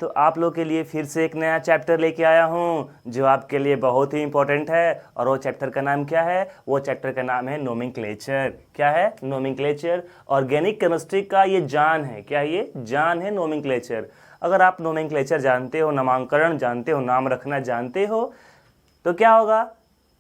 तो आप लोग के लिए फिर से एक नया चैप्टर लेके आया हूँ जो आपके लिए बहुत ही इंपॉर्टेंट है। और वो चैप्टर का नाम क्या है? वो चैप्टर का नाम है नोमेनक्लेचर। क्या है? नोमेनक्लेचर। ऑर्गेनिक केमिस्ट्री का ये जान है। क्या ये जान है? नोमेनक्लेचर। अगर आप नोमेनक्लेचर जानते हो, नामांकरण जानते हो, नाम रखना जानते हो, तो क्या होगा?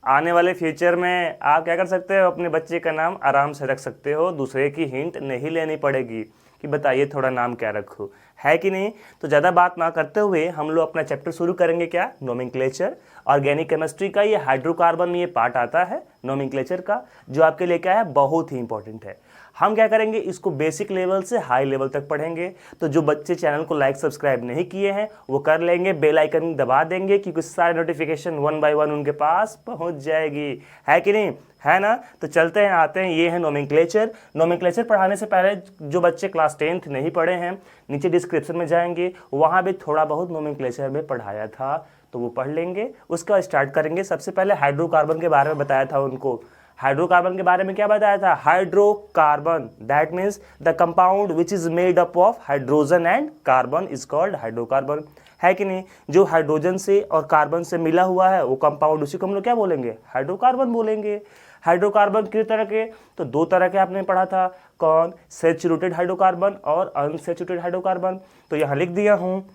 आने वाले फ्यूचर में आप क्या कर सकते हो? अपने बच्चे का नाम आराम से रख सकते हो, दूसरे की हिंट नहीं लेनी पड़ेगी कि बताइए थोड़ा नाम क्या रखूं, है कि नहीं? तो ज़्यादा बात ना करते हुए हम लोग अपना चैप्टर शुरू करेंगे। क्या? नोमेनक्लेचर। ऑर्गेनिक केमिस्ट्री का ये हाइड्रोकार्बन में ये पार्ट आता है नोमेनक्लेचर का, जो आपके लिए क्या है? बहुत ही इंपॉर्टेंट है। हम क्या करेंगे? इसको बेसिक लेवल से हाई लेवल तक पढ़ेंगे। तो जो बच्चे चैनल को लाइक सब्सक्राइब नहीं किए हैं वो कर लेंगे, बेल आइकन दबा देंगे, क्योंकि सारे नोटिफिकेशन 1 बाय 1 उनके पास पहुंच जाएगी, है कि नहीं? है ना? तो चलते हैं, आते हैं। ये है नोमेनक्लेचर। नोमेनक्लेचर पढ़ाने से पहले जो बच्चे क्लास 10th नहीं पढ़े हैं, नीचे डिस्क्रिप्शन में जाएंगे, वहाँ भी थोड़ा बहुत नोमेनक्लेचर में पढ़ाया था, तो वो पढ़ लेंगे। उसके बाद स्टार्ट करेंगे। सबसे पहले हाइड्रोकार्बन के बारे में बताया था उनको। हाइड्रोकार्बन के बारे में क्या बताया था? Hydrocarbon, that means the compound which is made up of hydrogen and carbon is called hydrocarbon, है कि नहीं? जो हाइड्रोजन से और कार्बन से मिला हुआ है वो कंपाउंड, उसी को हम लोग क्या बोलेंगे? हाइड्रोकार्बन बोलेंगे। हाइड्रोकार्बन किस तरह के? तो दो तरह के आपने पढ़ा था। कौन? सैचुरेटेड हाइड्रोकार्बन और अनसैचुरेटेड हाइड्रोकार्बन। तो यहाँ लिख दिया हूँ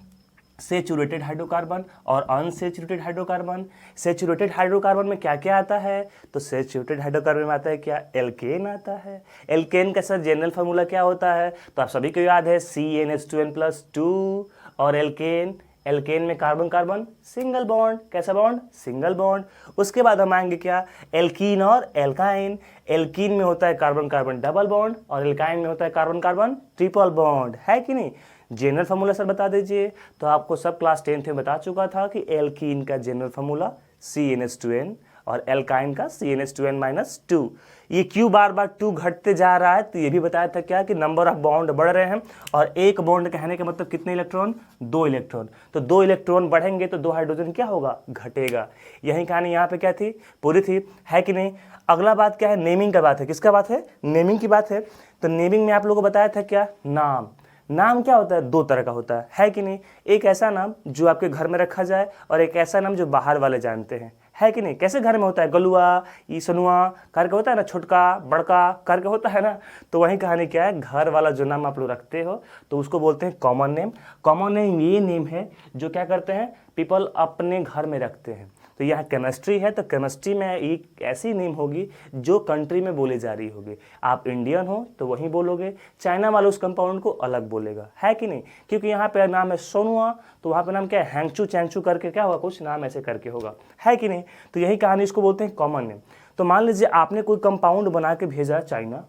सैचुरेटेड हाइड्रोकार्बन और अनसैचुरेटेड हाइड्रोकार्बन। सैचुरेटेड हाइड्रोकार्बन में क्या क्या आता है? तो सैचुरेटेड हाइड्रोकार्बन में आता है क्या? एल्केन आता है। एल्केन का सर जनरल फार्मूला क्या होता है? तो आप सभी को याद है, CnH2n+2। और एल्केन, एल्केन में कार्बन कार्बन सिंगल बॉन्ड। कैसा बॉन्ड? Single bond. उसके बाद हम आएंगे क्या? एल्कीन और एल्काइन। एल्कीन में होता है कार्बन कार्बन डबल बॉन्ड और एल्काइन में होता है कार्बन कार्बन ट्रिपल बॉन्ड, है कि नहीं? जनरल फार्मूला सर बता दीजिए। तो आपको सब क्लास 10th में बता चुका था कि एल्कीन का जनरल फार्मूला CnH2n और एल्काइन का CnH2n-2। ये क्यों बार बार 2 घटते जा रहा है? तो ये भी बताया था क्या कि नंबर ऑफ बॉन्ड बढ़ रहे हैं, और एक बॉन्ड कहने का मतलब कितने इलेक्ट्रॉन? 2 इलेक्ट्रॉन। तो 2 इलेक्ट्रॉन बढ़ेंगे तो 2 हाइड्रोजन क्या होगा? घटेगा। यही कहानी यहाँ पे क्या थी? पूरी थी, है कि नहीं? अगला बात क्या है? नेमिंग का बात है। किसका बात है? नेमिंग की बात है। तो नेमिंग में आप लोगों को बताया था क्या? नाम। नाम क्या होता है? 2 तरह का होता है कि नहीं? एक ऐसा नाम जो आपके घर में रखा जाए और एक ऐसा नाम जो बाहर वाले जानते हैं, है कि नहीं? कैसे घर में होता है? गलुआ, ईसनुआ करके होता है ना, छोटका बड़का करके होता है ना। तो वही कहानी क्या है? घर वाला जो नाम आप लोग रखते हो तो उसको बोलते हैं कॉमन नेम। कॉमन नेम ये नेम है जो क्या करते हैं? पीपल अपने घर में रखते हैं। तो यहाँ केमिस्ट्री है, तो केमिस्ट्री में एक ऐसी नेम होगी जो कंट्री में बोली जा रही होगी। आप इंडियन हो तो वहीं बोलोगे, चाइना वाले उस कंपाउंड को अलग बोलेगा, है कि नहीं? क्योंकि यहाँ पे नाम है सोनुआ, तो वहाँ पे नाम क्या है? हैंगचू चैंगचू करके क्या होगा? कुछ नाम ऐसे करके होगा, है कि नहीं? तो यही कहानी, इसको बोलते हैं कॉमन नेम। तो मान लीजिए आपने कोई कंपाउंड बना के भेजा चाइना,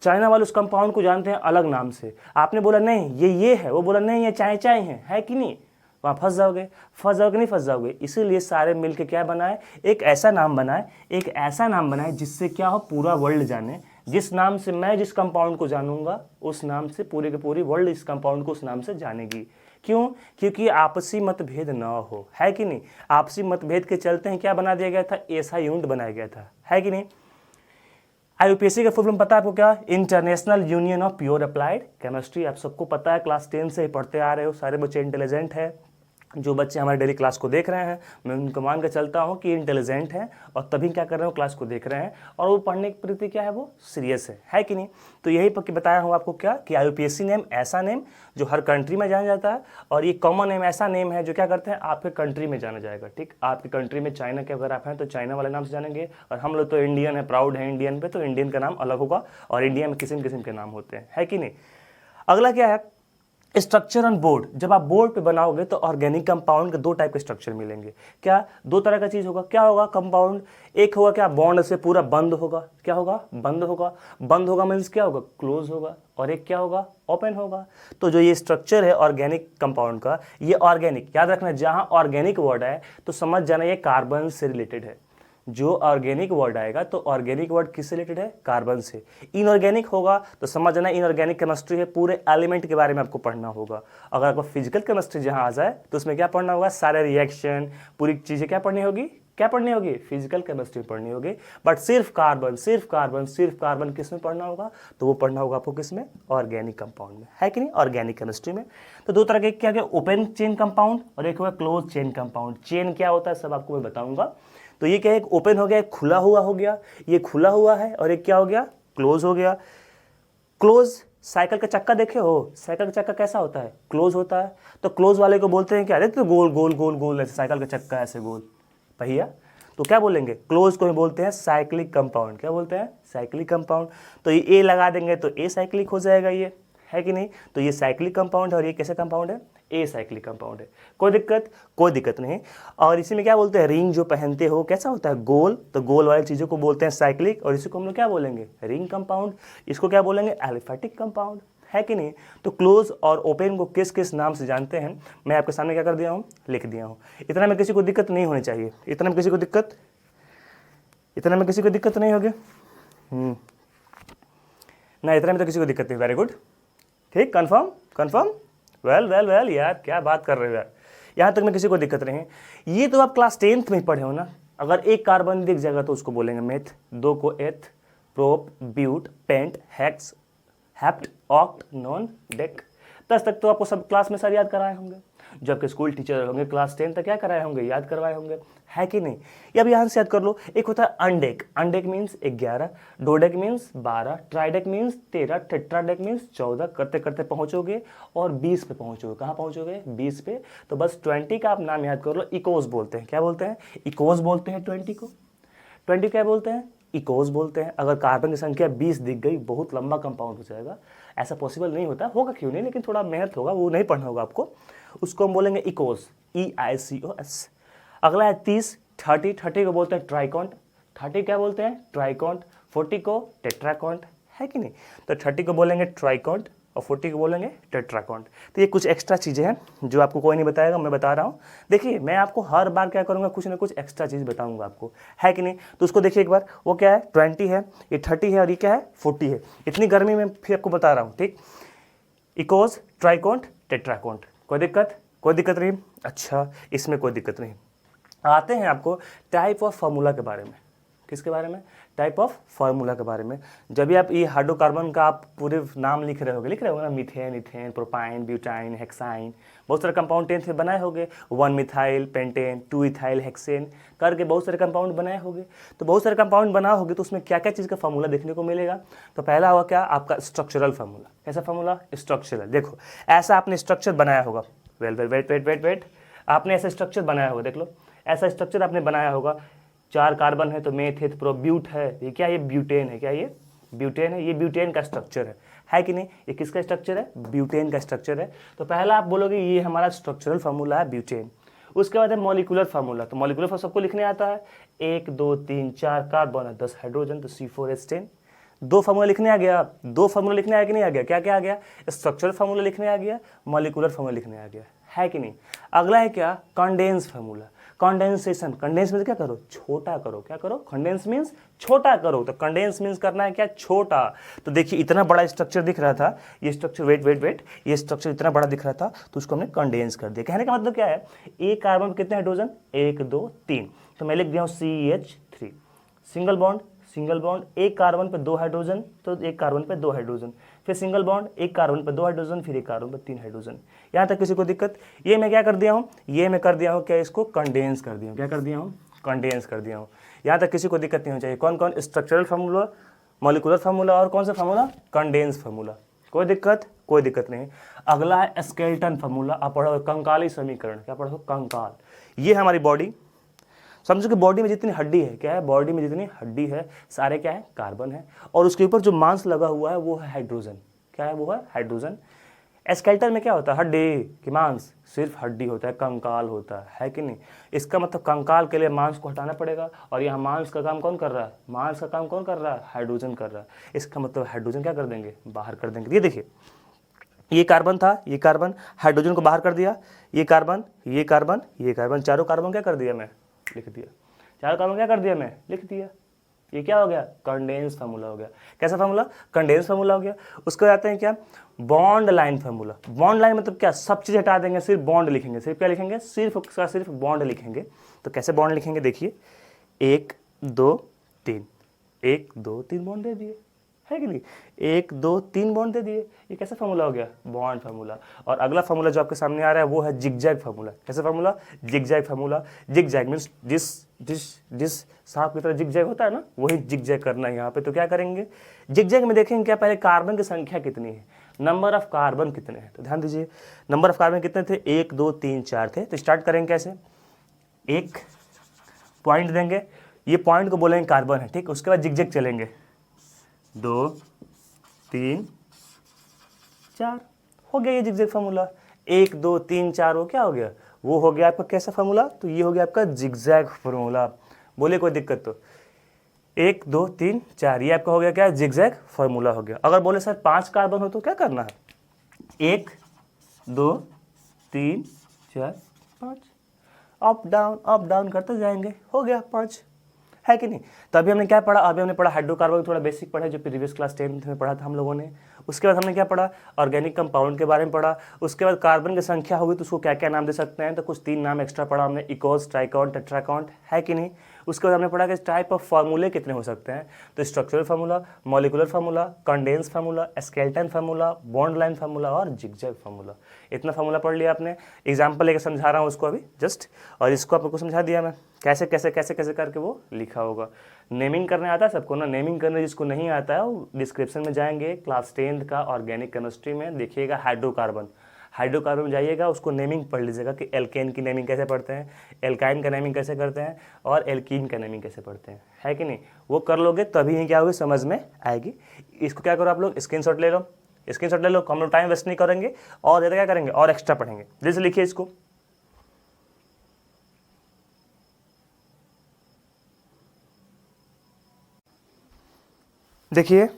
चाइना वाले उस कंपाउंड को जानते हैं अलग नाम से। आपने बोला नहीं ये है, वो बोला नहीं ये चाय चाय है कि नहीं? वहाँ फंस जाओगे नहीं फंस जाओगे। इसीलिए सारे मिलके क्या बनाए? एक ऐसा नाम बनाए, एक ऐसा नाम बनाए जिससे क्या हो? पूरा वर्ल्ड जाने। जिस नाम से मैं जिस कंपाउंड को जानूंगा उस नाम से पूरे के पूरी वर्ल्ड इस कंपाउंड को उस नाम से जानेगी। क्यों? क्योंकि आपसी मतभेद ना हो, है कि नहीं? आपसी मतभेद के चलते हैं क्या बना दिया गया था? ऐसा यूनिट बनाया गया था, है कि नहीं? IUPAC का फुल फॉर्म पता है आपको क्या? International union of pure applied chemistry. आप सबको पता है, क्लास 10 से ही पढ़ते आ रहे हो, सारे बच्चे इंटेलिजेंट है। जो बच्चे हमारे डेली क्लास को देख रहे हैं, मैं उनको मान के चलता हूँ कि इंटेलिजेंट हैं और तभी क्या कर रहे हो? क्लास को देख रहे हैं और वो पढ़ने के प्रति क्या है? वो सीरियस है कि नहीं? तो यही पक्की बताया हूँ आपको क्या कि IUPAC नेम ऐसा नेम जो हर कंट्री में जाना जाता है, और ये कॉमन नेम ऐसा नेम है जो क्या करते हैं? आपके कंट्री में जाना जाएगा। ठीक, आपकी कंट्री में चाइना के अगर आप हैं तो चाइना वाले नाम से जानेंगे, और हम लोग तो इंडियन है, प्राउड है इंडियन पे, तो इंडियन का नाम अलग होगा, और इंडिया में किस्म किस्म के नाम होते हैं, है कि नहीं? अगला क्या है? Structure on board. जब आप बोर्ड पे बनाओगे तो ऑर्गेनिक कंपाउंड के 2 टाइप के स्ट्रक्चर मिलेंगे। क्या? 2 तरह का चीज होगा। क्या होगा? कंपाउंड एक होगा क्या? बॉन्ड से पूरा बंद होगा। क्या होगा? बंद होगा। बंद होगा मीन्स क्या होगा? क्लोज होगा। और एक क्या होगा? ओपन होगा। तो जो ये स्ट्रक्चर है ऑर्गेनिक कंपाउंड का, ये ऑर्गेनिक, याद रखना जहां ऑर्गेनिक वर्ड है तो समझ जाना ये कार्बन से रिलेटेड है। जो ऑर्गेनिक वर्ड आएगा तो ऑर्गेनिक वर्ड किससे रिलेटेड है? कार्बन से। इनऑर्गेनिक होगा तो समझ जाना इनऑर्गेनिक केमिस्ट्री है, पूरे एलिमेंट के बारे में आपको पढ़ना होगा। अगर आपको फिजिकल केमिस्ट्री जहां आ जाए तो उसमें क्या पढ़ना होगा? सारे रिएक्शन, पूरी चीजें क्या पढ़नी होगी? क्या पढ़नी होगी, फिजिकल केमिस्ट्री पढ़नी होगी। बट सिर्फ कार्बन सिर्फ कार्बन सिर्फ कार्बन किस में पढ़ना होगा, तो वो पढ़ना होगा आपको किस में, ऑर्गेनिक कंपाउंड में, है कि नहीं, ऑर्गेनिक केमिस्ट्री में। तो दो तरह के क्या क्या, ओपन चेन कंपाउंड और एक हुआ क्लोज चेन कंपाउंड। चेन क्या होता है सब आपको मैं बताऊंगा। तो ये क्या है, एक ओपन हो गया, एक खुला हुआ हो गया, ये खुला हुआ है, और एक क्या हो गया, क्लोज हो गया। क्लोज, साइकिल का चक्का देखे हो, साइकिल का चक्का कैसा होता है, क्लोज होता है। तो क्लोज वाले को बोलते हैं क्या, देखते हो गोल गोल गोल गोल ऐसे साइकिल का चक्का ऐसे गोल पहिया, तो क्या बोलेंगे, क्लोज को बोलते हैं साइक्लिक कंपाउंड। क्या बोलते हैं, साइक्लिक कंपाउंड। तो ये ए लगा देंगे तो ए साइक्लिक हो जाएगा, ये है कि नहीं। तो ये साइक्लिक कंपाउंड है और ये कैसे कंपाउंड है, ए साइक्लिक कंपाउंड है। कोई दिक्कत नहीं। और इसी में क्या बोलते हैं, रिंग जो पहनते हो कैसा होता है, गोल, तो गोल वाली चीज़ों को बोलते हैं साइक्लिक, और इसी को हम लोग क्या बोलेंगे, रिंग कंपाउंड। इसको क्या बोलेंगे, एलिफेटिक कंपाउंड, है कि नहीं। तो क्लोज और ओपन को किस किस नाम से जानते हैं, मैं आपके सामने क्या कर दिया हूँ, लिख दिया हूँ। इतना में किसी को दिक्कत नहीं होनी चाहिए, इतना में किसी को दिक्कत नहीं होगी ना, इतना में तो किसी को दिक्कत नहीं। वेरी गुड, ठीक, कंफर्म, वेल यार क्या बात कर रहे हो यार, यहाँ तक में किसी को दिक्कत नहीं है। ये तो आप क्लास 10th में पढ़े हो ना। अगर एक कार्बन दिख जाएगा तो उसको बोलेंगे मेथ, दो को eth, prop, but, pent, hex, hept, oct, non, dec. 10 तक तो आपको सब क्लास में सर याद कराए होंगे, जो आपके स्कूल टीचर होंगे क्लास 10 तक क्या कराए होंगे, याद करवाए होंगे, है कि नहीं। ये अब यहाँ से याद कर लो। एक होता है undec, undec means 11, dodec means 12, tridec means 13, tetradec means 14। करते करते पहुँचोगे और 20 पे पहुँचोगे। कहाँ पहुँचोगे, 20 पे। तो बस 20 का आप नाम याद कर लो, इकोस बोलते हैं। क्या बोलते हैं, इकोस बोलते हैं 20 को। 20 क्या बोलते हैं, इकोस बोलते हैं। अगर कार्बन की संख्या 20 दिख गई, बहुत लंबा कंपाउंड हो जाएगा, ऐसा पॉसिबल नहीं होता, होगा क्यों नहीं, लेकिन थोड़ा मेहनत होगा, वो नहीं पढ़ना होगा आपको। उसको हम बोलेंगे इकोस, EICOS। अगला है 30, 30 को बोलते हैं ट्राइकॉन्ट। 30 क्या बोलते हैं, ट्राइकॉन्ट। 40 को टेट्राकॉन्ट, है कि नहीं। तो 30 को बोलेंगे ट्राइकॉन्ट और 40 को बोलेंगे टेट्राकॉन्ट। तो ये कुछ एक्स्ट्रा चीज़ें हैं जो आपको कोई नहीं बताएगा, मैं बता रहा हूँ। देखिए मैं आपको हर बार क्या करूँगा, कुछ ना कुछ एक्स्ट्रा चीज़ बताऊँगा आपको, है कि नहीं। तो उसको देखिए एक बार, वो क्या है, 20 है, ये 30 है और ये क्या है, 40 है। इतनी गर्मी में फिर आपको बता रहा हूँ, ठीक। इकोस, ट्राइकॉन्ट, टेट्राकॉन्ट। कोई दिक्कत नहीं। अच्छा, इसमें कोई दिक्कत नहीं। आते हैं आपको टाइप ऑफ फार्मूला के बारे में। किसके बारे में, टाइप ऑफ फार्मूला के बारे में। जब भी आप ये हाइड्रोकार्बन का आप पूरे नाम लिख रहे होगे ना, methane, ethane, propyne, butyne, hexyne, बहुत सारे कंपाउंड 10th में बनाए होंगे। 1 मिथाइल पेंटेन, 2 इथाइल हेक्सेन करके बहुत सारे कंपाउंड बनाए होंगे। तो बहुत सारे कंपाउंड बना होगे तो उसमें क्या क्या चीज़ का फार्मूला देखने को मिलेगा। तो पहला होगा क्या, आपका स्ट्रक्चरल फार्मूला। कैसा फार्मूला, स्ट्रक्चरल। देखो ऐसा आपने स्ट्रक्चर बनाया होगा, वेट, आपने ऐसा स्ट्रक्चर बनाया होगा, देख लो ऐसा स्ट्रक्चर आपने बनाया होगा। 4 कार्बन है तो मेथ है, प्रो ब्यूट है, ये क्या, ये ब्यूटेन है। क्या ये ब्यूटेन है, ये ब्यूटेन का स्ट्रक्चर है कि नहीं। ये किसका स्ट्रक्चर है, ब्यूटेन का स्ट्रक्चर है। तो पहला आप बोलोगे ये हमारा स्ट्रक्चरल फार्मूला है ब्यूटेन। उसके बाद है मॉलिक्यूलर फार्मूला। तो मॉलिक्यूलर फार्मूला सबको लिखने आता है, 1 2 3 4 कार्बन है, 10 हाइड्रोजन, तो C4H10। 2 फार्मूला लिखने आ गया, 2 फार्मूला लिखने आ गया कि नहीं आ गया, क्या क्या आ गया, स्ट्रक्चरल फार्मूला लिखने आ गया, मॉलिक्यूलर फार्मूला लिखने आ गया, है कि नहीं। अगला है क्या, condense formula. Condensation, condense means क्या करो, छोटा करो। क्या करो, कंडेंस मीन्स छोटा करो। तो कंडेंस मीन्स करना है क्या, छोटा। तो देखिए इतना बड़ा स्ट्रक्चर दिख रहा था, ये स्ट्रक्चर, वेट, ये स्ट्रक्चर इतना बड़ा दिख रहा था तो उसको हमने कंडेंस कर दिया। कहने का मतलब क्या है, एक कार्बन में कितने हाइड्रोजन, 1 2 3, तो मैं लिख दिया हूँ CH3। सिंगल बॉन्ड, एक कार्बन पे 2 हाइड्रोजन, तो एक कार्बन पे 2 हाइड्रोजन, फिर सिंगल बॉन्ड, एक कार्बन पे 2 हाइड्रोजन, फिर एक कार्बन पे 3 हाइड्रोजन। यहाँ तक किसी को दिक्कत। ये मैं क्या कर दिया हूँ, क्या, इसको कंडेंस कर दिया हूँ। क्या कर दिया हूँ, कंडेंस कर दिया हूँ। यहाँ तक किसी को दिक्कत नहीं होनी चाहिए। कौन कौन, स्ट्रक्चरल फार्मूला, मॉलिक्यूलर फार्मूला और कौन सा फार्मूला, कंडेंस फार्मूला। कोई दिक्कत नहीं। अगला है स्केलेटन फार्मूला। आप पढ़ो कंकाली समीकरण। क्या पढ़ो, कंकाल। ये हमारी बॉडी, समझो कि बॉडी में जितनी हड्डी है, क्या है, बॉडी में जितनी हड्डी है सारे क्या है, कार्बन है, और उसके ऊपर जो मांस लगा हुआ है वो है हाइड्रोजन। क्या है, वो है हाइड्रोजन। स्केलेटन में क्या होता है, हड्डी की मांस, सिर्फ हड्डी होता है, कंकाल होता है कि नहीं। इसका मतलब कंकाल के लिए मांस को हटाना पड़ेगा, और यहाँ मांस का काम कौन कर रहा है, हाइड्रोजन कर रहा है। इसका मतलब हाइड्रोजन क्या कर देंगे, बाहर कर देंगे। ये देखिए, ये कार्बन था, ये कार्बन, हाइड्रोजन को बाहर कर दिया, ये कार्बन, चारों कार्बन क्या कर दिया, मैं लिख दिया। चारों कार्बन क्या कर दिया, मैं लिख दिया। ये क्या हो गया, कंडेंस फार्मूला हो गया। कैसा फार्मूला, कंडेंस फार्मूला हो गया। उसको आते हैं क्या, bond line formula. Bond line मतलब क्या, सब चीज हटा देंगे, सिर्फ बॉन्ड लिखेंगे। सिर्फ क्या लिखेंगे, सिर्फ उसका सिर्फ बॉन्ड लिखेंगे। तो कैसे बॉन्ड लिखेंगे, देखिए 1 2 3, 1 2 3 बॉन्ड दे दिए, है कि नहीं, 1 2 3 बॉन्ड दे दिए। ये कैसा फार्मूला हो गया, बॉन्ड फार्मूला। और अगला फार्मूला जो आपके सामने आ रहा है वो है जिगजैग फार्मूला। कैसा formula, zigzag formula. Zigzag means जिस सांप की तरह जिगजैग होता है ना, वही जिगजैग करना है यहाँ पे। तो क्या करेंगे, जिगजैग में देखेंगे क्या, पहले कार्बन की संख्या कितनी है, नंबर ऑफ कार्बन कितने हैं। तो ध्यान दीजिए, नंबर ऑफ कार्बन कितने थे, 1 2 3 4 थे। तो स्टार्ट करेंगे कैसे, एक पॉइंट देंगे, ये पॉइंट को बोलेंगे कार्बन है, ठीक। उसके बाद जिगजैग चलेंगे, 2 3 4, हो गया ये जिगजैग फार्मूला। 1 2 3 4 वो क्या हो गया, वो हो गया आपका कैसा फार्मूला, तो ये हो गया आपका जिगजैग फार्मूला। बोले कोई दिक्कत तो, 1 2 3 4 ये आपका हो गया क्या, जिगजैग फार्मूला हो गया। अगर बोले सर 5 कार्बन हो तो क्या करना है, 1 2 3 4 5, अप डाउन करते जाएंगे, हो गया 5, है कि नहीं। तो अभी हमने क्या पढ़ा, अभी हमने पढ़ा हाइड्रोकार्बन, थोड़ा बेसिक पढ़ा जो प्रीवियस क्लास 10th में पढ़ा था हम लोगों ने। उसके बाद हमने क्या पढ़ा, ऑर्गेनिक कंपाउंड के बारे में पढ़ा। उसके बाद कार्बन की संख्या होगी तो उसको क्या क्या नाम दे सकते हैं, तो कुछ 3 नाम एक्स्ट्रा पढ़ा हमने, इकोस, ट्राइकॉन, टेट्राकॉन, है कि नहीं। उसके बाद हमने पढ़ा कि टाइप ऑफ फार्मूले कितने हो सकते हैं, तो structural formula, molecular formula, condense formula, skeleton formula, bond line formula और जिगजैग फार्मूला। इतना फार्मूला पढ़ लिया आपने। एग्जाम्पल लेकर समझा रहा हूँ उसको अभी जस्ट, और इसको आपको समझा दिया मैं कैसे कैसे कैसे कैसे करके वो लिखा होगा। नेमिंग करने आता है सबको ना, नेमिंग करने जिसको नहीं आता है वो डिस्क्रिप्शन में जाएंगे, क्लास 10th का ऑर्गेनिक केमिस्ट्री में देखिएगा हाइड्रोकार्बन, हाइड्रोकार्बन में जाइएगा, उसको नेमिंग पढ़ लीजिएगा कि एल्केन की नेमिंग कैसे पढ़ते हैं, एल्काइन का नेमिंग कैसे करते हैं, और एल्कीन का नेमिंग कैसे पढ़ते हैं, है कि नहीं। वो कर लोगे तभी ही क्या होगी, समझ में आएगी। इसको क्या करो आप लोग, स्क्रीनशॉट ले लो, स्क्रीनशॉट ले लो, हम लोग टाइम वेस्ट नहीं करेंगे और ज़्यादा क्या करेंगे, और एक्स्ट्रा पढ़ेंगे। जैसे लिखिए इसको, देखिए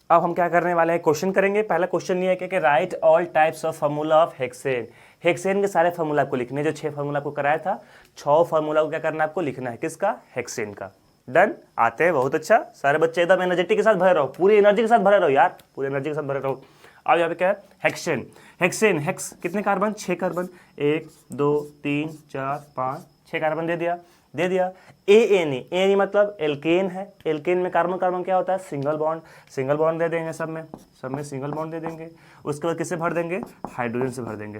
अब हम क्या करने वाले हैं, क्वेश्चन करेंगे। पहला क्वेश्चन ये है कि right all types of formula of hexane. Hexane के सारे फार्मूला आपको लिखने, जो 6 फार्मूला आपको कराया था, 6 फार्मूला को क्या करना है आपको लिखना है, किसका, हेक्सेन का। डन, आते हैं, बहुत अच्छा। सारे बच्चे एकदम एनर्जेटिक के साथ भरे रहो, पूरी एनर्जी के साथ भरे रहो यार, पूरी एनर्जी के साथ भरे रहो। अब यहाँ पे क्या है, हेक्सेन। हेक्सेन, हेक्स कितने कार्बन, 6 कार्बन, 1 2 3 4 5, 6 कार्बन दे दिया। एएनई मतलब एल्केन है, एल्केन में कार्बन कार्बन क्या होता है, सिंगल बॉन्ड दे देंगे, सब में सिंगल बॉन्ड दे देंगे। उसके बाद किससे भर देंगे, हाइड्रोजन से भर देंगे।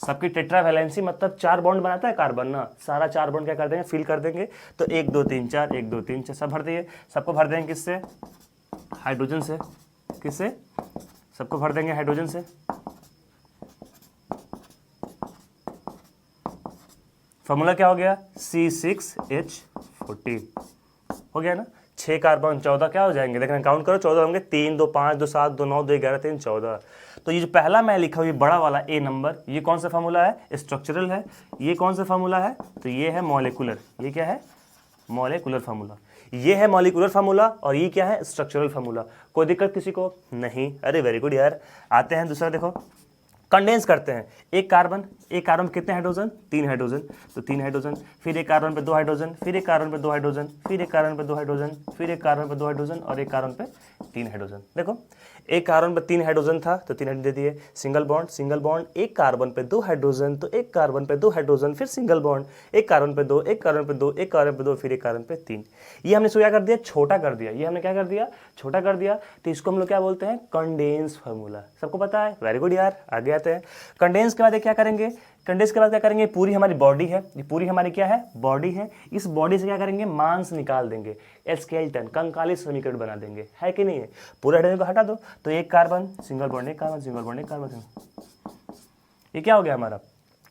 सबकी टेट्रावैलेंसी मतलब 4 बॉन्ड बनाता है कार्बन ना, सारा 4 बॉन्ड क्या कर देंगे, फिल कर देंगे। तो 1 2 3 4, 1 2 3 4 सब भर दिए। सबको भर देंगे किससे, हाइड्रोजन से। किससे, सबको भर देंगे हाइड्रोजन से। फॉर्मूला क्या हो गया, C6H14 हो गया ना। 6 कार्बन 14 क्या हो जाएंगे, देखना काउंट करो, 14 होंगे, 3 2 5 2 7 2 9 2 11 3 14। तो ये जो पहला मैं लिखा हूँ ये बड़ा वाला ए नंबर, ये कौन सा फार्मूला है, स्ट्रक्चरल है। ये कौन सा फार्मूला है, तो ये है मॉलिकुलर। ये क्या है, मॉलिकुलर फार्मूला। ये है मॉलिकुलर फार्मूला और ये क्या है, स्ट्रक्चरल फार्मूला। कोई दिक्कत किसी को नहीं, अरे वेरी गुड यार। आते हैं दूसरा, देखो कंडेंस करते हैं। एक कार्बन कितने हाइड्रोजन, 3 हाइड्रोजन, तो 3 हाइड्रोजन, फिर एक कार्बन पे 2 हाइड्रोजन, फिर एक कार्बन पे 2 हाइड्रोजन, फिर एक कार्बन पे 2 हाइड्रोजन, फिर एक कार्बन पे 2 हाइड्रोजन और एक कार्बन पे 3 हाइड्रोजन। देखो एक कार्बन पे 3 हाइड्रोजन था तो 3 हाइड्रोजन दे दिए, सिंगल बॉन्ड, एक कार्बन पे 2 हाइड्रोजन, तो एक कार्बन पे 2 हाइड्रोजन, फिर सिंगल बॉन्ड, एक कार्बन पे 2, एक कार्बन पे 2, एक कार्बन पे 2, फिर एक कार्बन पे 3। ये हमने क्या कर दिया, छोटा कर दिया। ये हमने क्या कर दिया, छोटा कर दिया। तो इसको हम लोग क्या बोलते हैं, कंडेंस फार्मूला। सबको पता है, वेरी गुड यार। आगे आते हैं, कंडेंस के बाद क्या करेंगे, कंडेंस के बाद क्या करेंगे, पूरी हमारी बॉडी है, ये पूरी हमारी क्या है, बॉडी है। इस बॉडी से क्या करेंगे, मांस निकाल देंगे, स्केलेटन, कंकाली समीकरण बना देंगे, है कि नहीं है। पूरे हाइड्रोजन को हटा दो, तो एक कार्बन, सिंगल बॉन्ड, एक कार्बन, सिंगल बॉन्ड, एक कार्बन। ये क्या हो गया हमारा,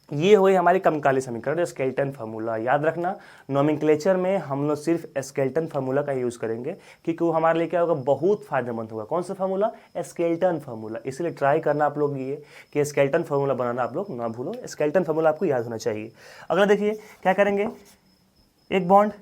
ये हुई हमारी कंकाली समीकरण, स्केलेटन फार्मूला। याद रखना, नोमेनक्लेचर में हम लोग सिर्फ स्केलेटन फार्मूला का यूज करेंगे क्योंकि वो हमारे लिए क्या होगा, बहुत फायदेमंद होगा। कौन सा फार्मूला, स्केलेटन फार्मूला। इसलिए ट्राई करना आप लोग ये कि स्केलेटन फार्मूला बनाना आप लोग ना भूलो, स्केलेटन फार्मूला आपको याद होना चाहिए। अगला देखिए क्या करेंगे, एक बॉन्ड,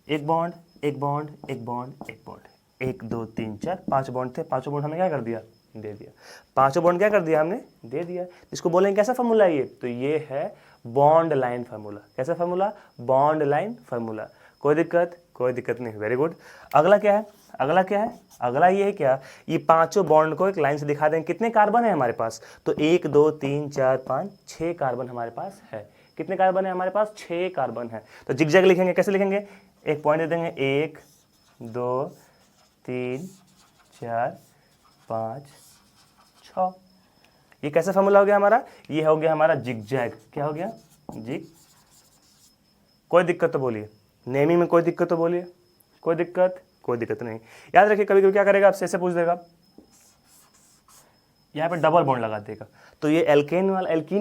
एक बॉन्ड, एक बॉन्ड, एक बॉन्ड, एक बॉन्ड, 1 2 3 4 5 बॉन्ड थे, 5 बॉन्ड हमने क्या कर दिया, दे दिया। 5 बॉन्ड क्या कर दिया हमने, दे दिया। इसको बोलेंगे कैसा फार्मूला है ये, तो ये है बॉन्ड लाइन फार्मूला। कैसा फार्मूला, बॉन्ड लाइन फार्मूला। कोई दिक्कत? कोई दिक्कत नहीं, वेरी गुड। अगला क्या है? अगला क्या है? अगला ये है क्या, ये पांचों बॉन्ड को एक लाइन से दिखा देंगे। कितने कार्बन है हमारे पास? तो 1 2 3 4 5 6 कार्बन हमारे पास है। कितने कार्बन है हमारे पास? 6 कार्बन है। तो जिगजैग लिखेंगे, कैसे लिखेंगे? एक पॉइंट दे देंगे, 1 2 3 4 5 6। ये कैसा फॉर्मूला हो गया हमारा? ये हो गया हमारा जिगजैग। क्या हो गया? जिग। कोई दिक्कत तो बोलिए, नेमिंग में कोई दिक्कत तो बोलिए। कोई दिक्कत? कोई दिक्कत नहीं। याद रखिए, कभी कभी क्या करेगा आपसे, ऐसे पूछ देगा, यहाँ पे डबल बॉन्ड लगा देगा, तो ये एल्कीन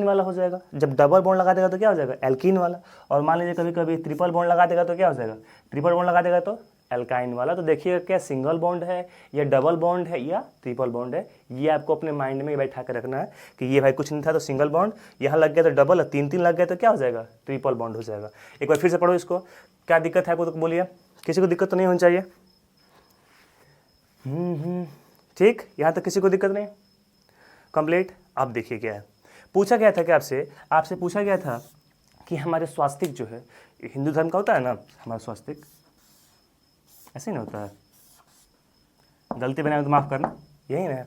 वाला हो जाएगा। जब डबल बॉन्ड लगा देगा तो क्या हो जाएगा? एल्कीन वाला। और मान लीजिए कभी कभी ट्रिपल बॉन्ड लगा देगा तो क्या हो जाएगा? ट्रिपल बॉन्ड लगा देगा तो एल्काइन वाला। तो देखिएगा क्या सिंगल बॉन्ड है या डबल बॉन्ड है या ट्रिपल बॉन्ड है, ये आपको अपने माइंड में बैठा कर रखना है कि ये भाई कुछ नहीं था तो सिंगल बॉन्ड, यहाँ लग गया तो डबल, 3 लग गया तो क्या हो जाएगा? ट्रिपल बॉन्ड हो जाएगा। एक बार फिर से पढ़ो इसको, क्या दिक्कत है आपको तो बोलिए, किसी को दिक्कत तो नहीं होनी चाहिए। ठीक, यहाँ तक किसी को दिक्कत नहीं? कंप्लीट। अब देखिए क्या है, पूछा गया था कि आपसे पूछा गया था कि हमारे स्वास्तिक जो है, हिंदू धर्म का होता है ना हमारा स्वास्तिक, ऐसे नहीं होता है, गलती बनाए तो माफ़ करना, यही ना।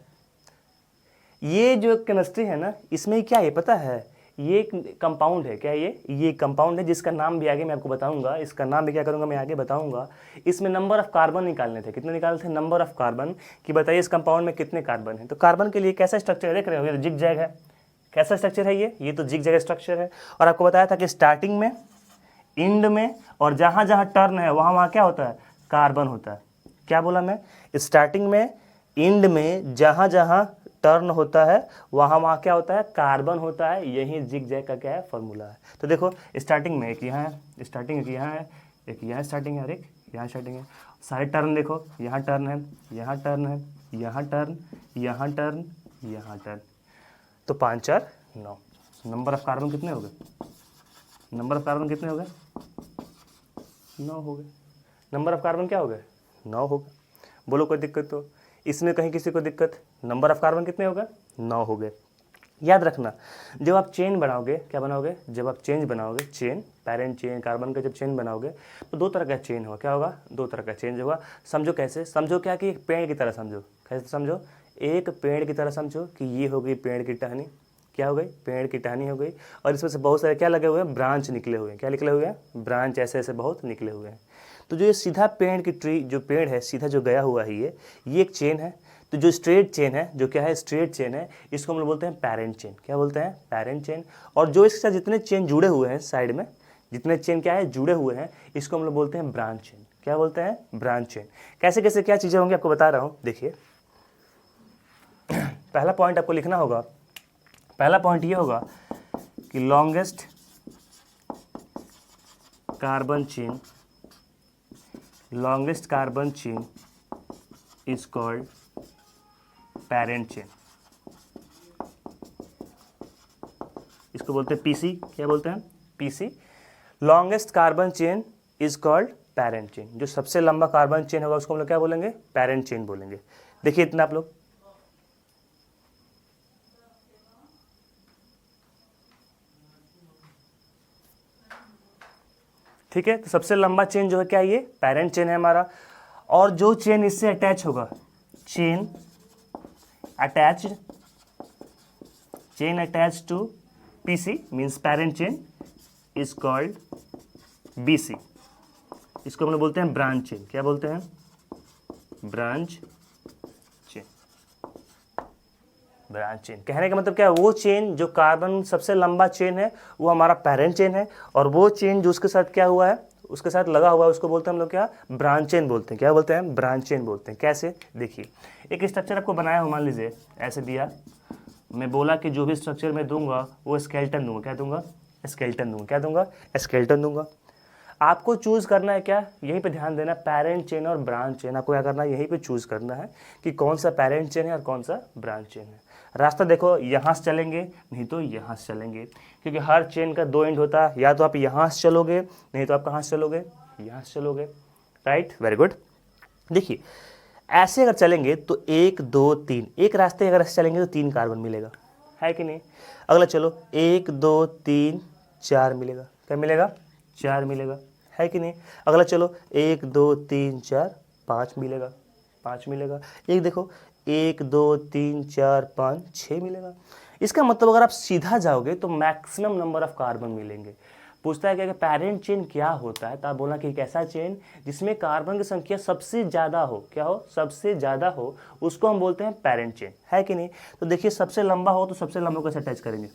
ये जो केमिस्ट्री है ना, इसमें क्या है पता है? ये एक कंपाउंड है। क्या ये कंपाउंड है जिसका नाम भी आगे मैं आपको बताऊंगा। इसका नाम भी क्या करूंगा मैं आगे बताऊंगा। इसमें नंबर ऑफ कार्बन निकालने थे। कितने निकालने थे? Number of carbon. कि बताइए इस कंपाउंड में कितने कार्बन है। तो कार्बन के लिए कैसा स्ट्रक्चर देख रहे हो? ये तो जिग जैग है। कैसा स्ट्रक्चर है ये तो जिग जैग स्ट्रक्चर है। और आपको बताया था कि स्टार्टिंग में, इंड में और जहाँ जहाँ टर्न है वहाँ क्या होता है? कार्बन होता है। क्या बोला मैं? स्टार्टिंग में, इंड में, जहाँ जहाँ टर्न होता है वहाँ क्या होता है? कार्बन होता है। यही जिग जैग का क्या है? फॉर्मूला है। तो देखो स्टार्टिंग में एक यहाँ है, स्टार्टिंग एक यहाँ है, एक यहाँ स्टार्टिंग है और एक यहाँ स्टार्टिंग है। सारे टर्न देखो, यहाँ टर्न है, यहाँ टर्न है, यहाँ टर्न, यहाँ टर्न, यहाँ टर्न। तो 5 4 9। नंबर ऑफ कार्बन कितने हो गए? नंबर ऑफ कार्बन कितने हो गए? 9 हो गए। नंबर ऑफ कार्बन क्या हो गए? 9 हो गए। बोलो कोई दिक्कत तो? इसमें कहीं किसी को दिक्कत? नंबर ऑफ कार्बन कितने हो गए? 9 हो गए। याद रखना, जब आप चेन बनाओगे, क्या बनाओगे? जब आप चेन बनाओगे, चेन, पैरेंट चेन, कार्बन का जब चेन बनाओगे तो 2 तरह का चेन होगा। क्या होगा? 2 तरह का चेन होगा। समझो कैसे? समझो क्या कि एक पेड़ की तरह समझो। कैसे समझो? एक पेड़ की तरह समझो कि ये हो गई पेड़ की टहनी। क्या हो गई? पेड़ की टहनी हो गई। और इसमें से बहुत सारे क्या लगे हुए हैं? ब्रांच निकले हुए हैं। क्या निकले हुए हैं? ब्रांच ऐसे ऐसे बहुत निकले हुए हैं। तो जो ये सीधा पेड़ की ट्री, जो पेड़ है सीधा जो गया हुआ है, ये एक चेन है। तो जो स्ट्रेट चेन है, जो क्या है? स्ट्रेट चेन है, इसको हम लोग बोलते हैं पैरेंट चेन। क्या बोलते हैं? Parent chain. और जो इसके साथ जितने चेन जुड़े हुए हैं साइड में, जितने चेन क्या है? जुड़े हुए हैं, इसको हम लोग बोलते हैं ब्रांच चेन। क्या बोलते हैं? Branch chain. कैसे कैसे क्या चीज़ें होंगी आपको बता रहा हूँ। देखिए पहला पॉइंट आपको लिखना होगा। पहला पॉइंट ये होगा कि longest carbon chain, longest carbon chain is called parent chain। इसको बोलते हैं पीसी। क्या बोलते हैं? PC. longest carbon chain is called parent chain। जो सबसे लंबा कार्बन चेन होगा उसको हम लोग क्या बोलेंगे? पैरेंट चेन बोलेंगे। देखिए इतना आप लोग, ठीक है। तो सबसे लंबा चेन जो है क्या है? ये पैरेंट चेन है हमारा। और जो चेन इससे अटैच होगा, chain attached, chain attach to PC means parent chain is called BC. इसको हम लोग बोलते हैं ब्रांच चेन। क्या बोलते हैं? Branch chain. ब्रांच चेन कहने का मतलब क्या है? वो चेन जो कार्बन सबसे लंबा चेन है वो हमारा पैरेंट चेन है। और वो चेन जो उसके साथ क्या हुआ है, उसके साथ लगा हुआ है, उसको बोलते हैं हम लोग क्या? ब्रांच चेन बोलते हैं। क्या बोलते हैं? ब्रांच चेन बोलते हैं। कैसे? देखिए एक स्ट्रक्चर आपको बनाया हो, मान लीजिए ऐसे दिया, मैं बोला कि जो भी स्ट्रक्चर मैं दूंगा वो स्केलेटन दूंगा। क्या दूंगा? स्केलेटन दूंगा। क्या दूंगा? स्केलेटन दूंगा। आपको चूज़ करना है क्या? यहीं पे ध्यान देना, पैरेंट चेन और ब्रांच चेन। आपको क्या करना है? यहीं पे चूज़ करना है कि कौन सा पैरेंट चेन है और कौन सा ब्रांच चेन है। रास्ता देखो, यहाँ से चलेंगे नहीं तो यहाँ से चलेंगे, क्योंकि हर चेन का 2 एंड होता है। या तो आप यहाँ से चलोगे, नहीं तो आप कहाँ से चलोगे? यहाँ से चलोगे। Right, very good. देखिए ऐसे अगर चलेंगे तो 1 2 3, एक रास्ते अगर ऐसे चलेंगे तो 3 कार्बन मिलेगा, है कि नहीं? अगला चलो 1 2 3 4 मिलेगा। क्या मिलेगा? 4 मिलेगा, है कि नहीं। अगला चलो 1 2 3 4 5 मिलेगा, 5 मिलेगा। एक देखो 1 2 3 4 5 6 मिलेगा। इसका मतलब अगर आप सीधा जाओगे तो मैक्सिमम नंबर ऑफ कार्बन मिलेंगे। पूछता है कि पैरेंट चेन क्या होता है, तो आप बोलना कि एक ऐसा चेन जिसमें कार्बन की संख्या सबसे ज़्यादा हो, क्या हो, सबसे ज़्यादा हो, उसको हम बोलते हैं पैरेंट चेन, है कि नहीं। तो देखिए सबसे लंबा हो तो सबसे लंबा को कैसे अटैच करेंगे,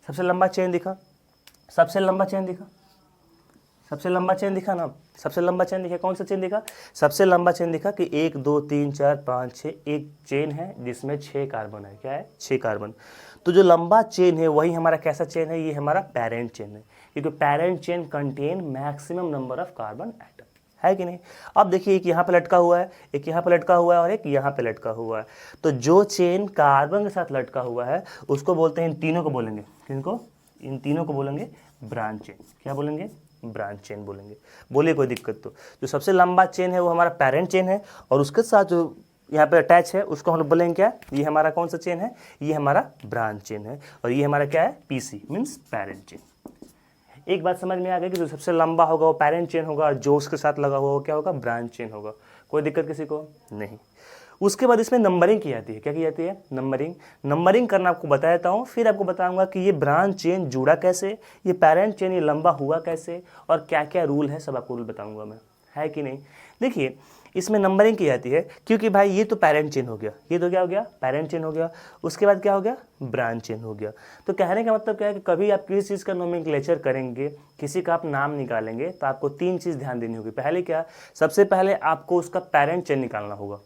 सबसे लंबा चेन दिखा, सबसे लंबा चेन दिखा, सबसे लंबा चेन दिखा ना, सबसे लंबा चेन दिखा, कौन सा चेन दिखा, सबसे लंबा चेन दिखा कि 1 2 3 4 5 6, एक चेन है जिसमें 6 कार्बन है, क्या है, 6 कार्बन। तो जो लंबा चेन है वही हमारा कैसा चेन है, ये हमारा पैरेंट चेन है, क्योंकि parent chain contain maximum number of carbon atom, है कि नहीं। अब देखिए एक यहाँ पे लटका हुआ है, एक यहाँ पे लटका हुआ है और एक यहाँ पे लटका हुआ है। तो जो चेन कार्बन के साथ लटका हुआ है उसको बोलते हैं, इन तीनों को बोलेंगे, किनको, इन तीनों को बोलेंगे ब्रांच चेन। क्या बोलेंगे, ब्रांच चेन बोलेंगे। बोलिए कोई दिक्कत तो। जो सबसे लंबा चेन है वो हमारा पैरेंट चेन है और उसके साथ जो यहाँ पे अटैच है उसको हम लोग बोलेंगे क्या, ये हमारा कौन सा चेन है, ये हमारा ब्रांच चेन है और ये हमारा क्या है, पीसी मीन्स पैरेंट चेन। एक बात समझ में आ गई कि जो सबसे लंबा होगा वो पैरेंट चेन होगा और जो उसके साथ लगा हुआ वो क्या होगा, ब्रांच चेन होगा। कोई दिक्कत किसी को नहीं। उसके बाद इसमें नंबरिंग की जाती है, क्या की जाती है, नंबरिंग। नंबरिंग करना आपको बता देता हूँ, फिर आपको बताऊंगा कि ये ब्रांच चेन जुड़ा कैसे, ये पैरेंट चेन ये लंबा हुआ कैसे और क्या क्या रूल है, सब आपको रूल बताऊंगा मैं, है कि नहीं। देखिए इसमें नंबरिंग की जाती है क्योंकि भाई ये तो पैरेंट चेन हो गया, ये तो क्या हो गया, पैरेंट चेन हो गया। उसके बाद क्या हो गया, ब्रांच चेन हो गया। तो कहने का मतलब क्या है कि कभी आप किसी चीज़ का नोमेनक्लेचर करेंगे, किसी का आप नाम निकालेंगे तो आपको 3 चीज़ ध्यान देनी होगी। पहले क्या, सबसे पहले आपको उसका पैरेंट चेन निकालना होगा।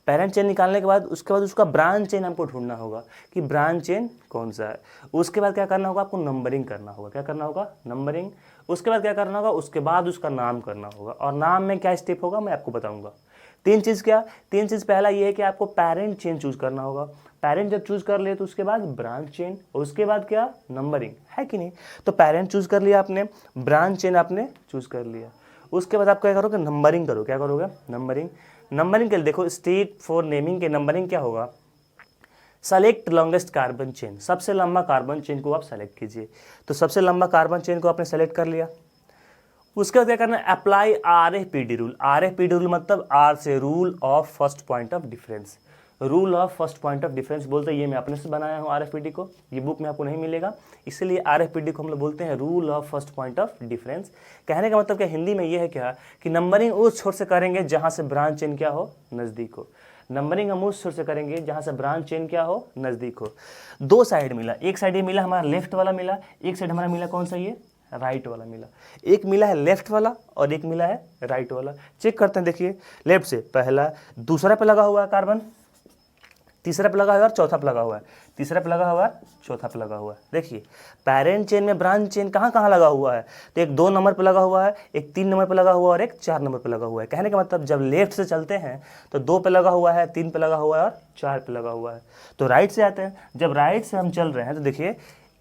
पैरेंट चेन निकालने के बाद उसके बाद उसका ब्रांच चेन हमको ढूंढना होगा कि ब्रांच चेन कौन सा है। उसके बाद क्या करना होगा, आपको नंबरिंग करना होगा। क्या करना होगा, नंबरिंग। उसके बाद क्या करना होगा, उसके बाद उसका नाम करना होगा। और नाम में क्या स्टेप होगा मैं आपको बताऊंगा। 3 चीज़ क्या, 3 चीज़। पहला ये है कि आपको पैरेंट चेन चूज करना होगा। पैरेंट जब चूज कर ले तो उसके बाद ब्रांच चेन और उसके बाद क्या, नंबरिंग, है कि नहीं। तो पैरेंट चूज कर लिया आपने, ब्रांच चेन आपने चूज कर लिया। उसके बाद आप क्या करोगे, नंबरिंग करो। क्या करोगे, नंबरिंग। नंबरिंग के लिए देखो स्टेप फॉर नेमिंग के नंबरिंग क्या होगा, सेलेक्ट लॉन्गेस्ट कार्बन चेन। सबसे लंबा कार्बन चेन को आप सेलेक्ट कीजिए। तो सबसे लंबा कार्बन चेन को आपने सेलेक्ट कर लिया। उसके बाद क्या करना है, apply RFPD rule. RFPD rule मतलब आर से rule of first point of difference. Rule of first point of difference बोलते हैं, ये मैं अपने से बनाया हूँ RFPD को, ये बुक में आपको नहीं मिलेगा, इसलिए RFPD को हम लोग बोलते हैं rule of first point of difference. कहने का मतलब क्या हिंदी में ये है क्या कि नंबरिंग उस छोर से करेंगे जहाँ से ब्रांच चेन क्या हो, नज़दीक हो। नंबरिंग हम उस छोर से करेंगे जहाँ से ब्रांच चेन क्या हो, नज़दीक हो। 2 साइड मिला, एक साइड ये मिला हमारा लेफ्ट वाला मिला, एक साइड हमारा मिला कौन सा, ये राइट वाला मिला। एक मिला है लेफ्ट वाला और एक मिला है राइट वाला। चेक करते हैं, देखिए लेफ्ट से पहला, दूसरा पे लगा हुआ है कार्बन, तीसरा पे लगा हुआ है और चौथा पे लगा हुआ है, तीसरा पे लगा हुआ है, चौथा पे लगा हुआ है। देखिए पैरेंट चेन में ब्रांच चेन कहाँ कहाँ लगा हुआ है, तो एक 2 नंबर पे लगा हुआ है, एक 3 नंबर पे लगा हुआ है और एक 4 नंबर पे लगा हुआ है। कहने का मतलब जब लेफ्ट से चलते हैं तो 2 पे लगा हुआ है, 3 पे लगा हुआ है और 4 पे लगा हुआ है। तो राइट से आते हैं, जब राइट से हम चल रहे हैं तो देखिए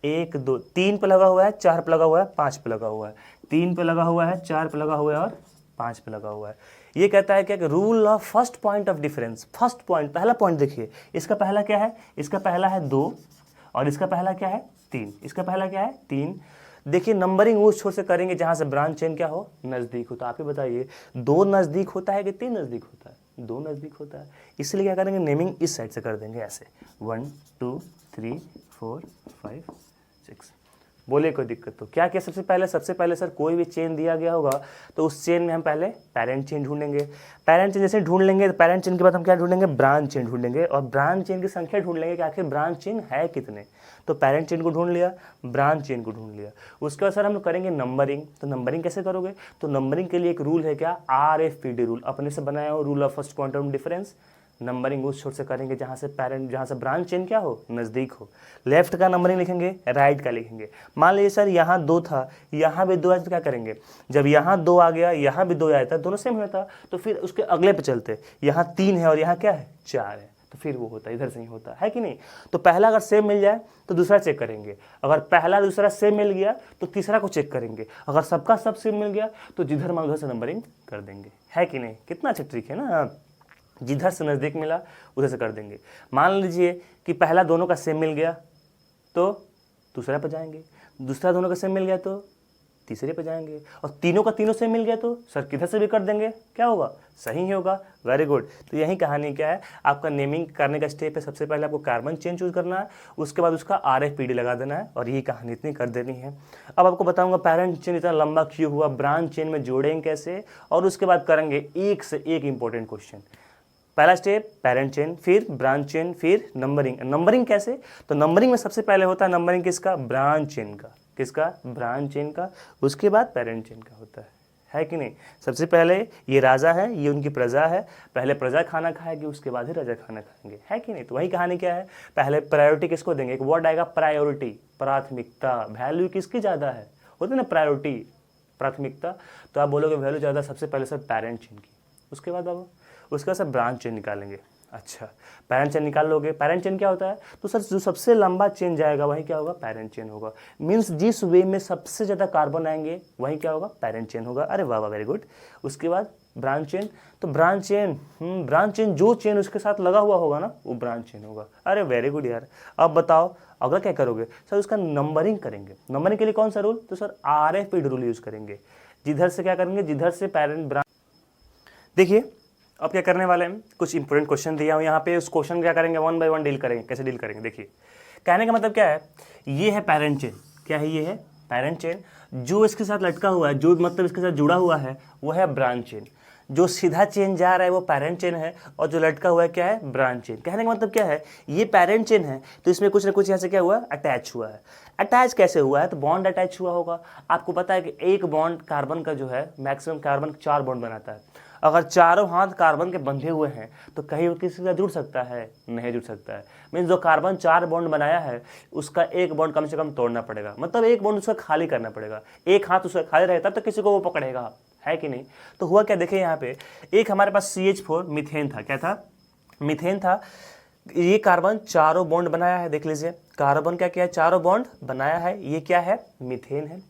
1 2 3 पे लगा हुआ है, 4 पे लगा हुआ है, 5 पे लगा हुआ है, 3 पे लगा हुआ है, 4 पे लगा हुआ है और 5 पे लगा हुआ है। ये कहता है क्या कि rule of first point of difference. First point, पहला पॉइंट देखिए, इसका पहला क्या है, इसका पहला है 2 और इसका पहला क्या है 3, इसका पहला क्या है 3। देखिए नंबरिंग उस छोर से करेंगे जहाँ से ब्रांच चेन क्या हो, नज़दीक हो। तो आप ही बताइए 2 नज़दीक होता है कि 3 नज़दीक होता है, 2 नज़दीक होता है। इसलिए क्या करेंगे, नेमिंग इस साइड से कर देंगे ऐसे 1 2 3 4 5 6। बोले कोई दिक्कत तो क्या क्या, सबसे पहले सर कोई भी चेन दिया गया होगा तो उस चेन में हम पहले पैरेंट चेन ढूंढेंगे। पैरेंट चेन जैसे ढूंढ लेंगे तो पैरेंट चेन के बाद हम क्या ढूंढेंगे, ब्रांच चेन ढूंढेंगे और ब्रांच चेन की संख्या ढूंढ लेंगे कि आखिर ब्रांच चेन है कितने। तो पैरेंट चेन को ढूंढ लिया, ब्रांच चेन को ढूंढ लिया। उसके बाद सर हम लोग करेंगे नंबरिंग। तो नंबरिंग कैसे करोगे, तो नंबरिंग के लिए एक रूल है क्या, RFPD रूल, अपने से बनाया हो, rule of first point of difference. Numbering उस छोर से करेंगे जहाँ से ब्रांच चेन क्या हो, नज़दीक हो। लेफ्ट का नंबरिंग लिखेंगे, राइट का लिखेंगे। मान लीजिए सर यहाँ 2 था, यहाँ भी 2 है, तो क्या करेंगे, जब यहाँ 2 आ गया, यहाँ भी 2 आया था, दोनों सेम होता, तो फिर उसके अगले पे चलते, यहाँ 3 है और यहाँ क्या है 4 है, तो फिर वो होता है, इधर से ही होता है कि नहीं। तो पहला अगर सेम मिल जाए तो दूसरा चेक करेंगे, अगर पहला दूसरा सेम मिल गया तो तीसरा को चेक करेंगे, अगर सबका सब सेम मिल गया तो जिधर मन उधर से नंबरिंग कर देंगे, है कि नहीं। कितना अच्छा ट्रिक है ना, जिधर से नज़दीक मिला उधर से कर देंगे। मान लीजिए कि पहला दोनों का सेम मिल गया तो दूसरा पर जाएंगे, दूसरा दोनों का सेम मिल गया तो तीसरे पे जाएंगे, और तीनों का तीनों सेम मिल गया तो सर किधर से भी कर देंगे, क्या होगा, सही ही होगा। Very good. तो यही कहानी क्या है, आपका नेमिंग करने का स्टेप है, सबसे पहले आपको कार्बन चेन चूज करना है, उसके बाद उसका RFPD लगा देना है, और यही कहानी इतनी कर देनी है। अब आपको बताऊंगा पैरेंट चेन इतना लंबा क्यों हुआ, ब्रांच चेन में जोड़ेंगे कैसे, और उसके बाद करेंगे एक से एक इंपॉर्टेंट क्वेश्चन। पहला स्टेप पैरेंट चेन, फिर ब्रांच चेन, फिर नंबरिंग। नंबरिंग कैसे, तो नंबरिंग में सबसे पहले होता है नंबरिंग किसका, ब्रांच चेन का, किसका, ब्रांच चेन का, उसके बाद पेरेंट चेन का होता है कि नहीं। सबसे पहले ये राजा है, ये उनकी प्रजा है, पहले प्रजा खाना खाएगी उसके बाद ही राजा खाना खाएंगे, है कि नहीं। तो वही कहानी क्या है, पहले प्रायोरिटी किसको देंगे, एक वर्ड आएगा प्रायोरिटी, प्राथमिकता, वैल्यू किसकी ज़्यादा है, होती है ना प्रायोरिटी, प्राथमिकता, तो आप बोलोगे वैल्यू ज़्यादा सबसे पहले सर पेरेंट चेन की, उसके बाद अब उसके बाद सर ब्रांच चेन निकालेंगे। अच्छा, पेरेंट चेन निकाल लोगे, पेरेंट चेन क्या होता है, तो सर जो सबसे लंबा चेन जाएगा वही क्या होगा, पेरेंट चेन होगा। मीन्स जिस वे में सबसे ज़्यादा कार्बन आएंगे वही क्या होगा, पेरेंट चेन होगा। अरे वाह वाह, वेरी गुड। उसके बाद ब्रांच चेन, तो ब्रांच चेन जो चेन उसके साथ लगा हुआ होगा ना वो ब्रांच चेन होगा। अरे वेरी गुड यार। अब बताओ अगर क्या करोगे, सर उसका नंबरिंग करेंगे। नंबरिंग के लिए कौन सा रूल, तो सर RFPD रूल यूज़ करेंगे। जिधर से क्या करेंगे, जिधर से पेरेंट ब्रांच, देखिए अब क्या करने वाले हैं, कुछ इंपॉर्टेंट क्वेश्चन दिया हूँ यहाँ पे, उस क्वेश्चन क्या करेंगे, 1 बाय 1 डील करेंगे। कैसे डील करेंगे, देखिए कहने का मतलब क्या है, ये है पेरेंट चेन, क्या है, ये है पेरेंट चेन, जो इसके साथ लटका हुआ है, जो मतलब इसके साथ जुड़ा हुआ है वो है ब्रांच चेन, जो सीधा चेन जा रहा है वो पेरेंट चेन है, और जो लटका हुआ है क्या है, ब्रांच चेन। कहने का मतलब क्या है, ये पेरेंट चेन है तो इसमें कुछ ना कुछ यहाँ से क्या हुआ, अटैच हुआ है। अटैच कैसे हुआ है, तो बॉन्ड अटैच हुआ होगा। आपको पता है कि एक बॉन्ड कार्बन का जो है, मैक्सिमम कार्बन 4 बॉन्ड बनाता है। अगर चारों हाथ कार्बन के बंधे हुए हैं तो कहीं वो किसी से जुड़ सकता है, नहीं जुड़ सकता है। मीन्स जो कार्बन 4 बॉन्ड बनाया है उसका एक बॉन्ड कम से कम तोड़ना पड़ेगा, मतलब एक बॉन्ड उसका खाली करना पड़ेगा। एक हाथ उसका खाली रहेगा तब तो किसी को वो पकड़ेगा, है कि नहीं। तो हुआ क्या, देखिए यहाँ पे एक हमारे पास CH4 मीथेन था, क्या था, मीथेन था। ये कार्बन चारों बॉन्ड बनाया है, देख लीजिए कार्बन क्या किया है, चारों बॉन्ड बनाया है, ये क्या है, मीथेन है।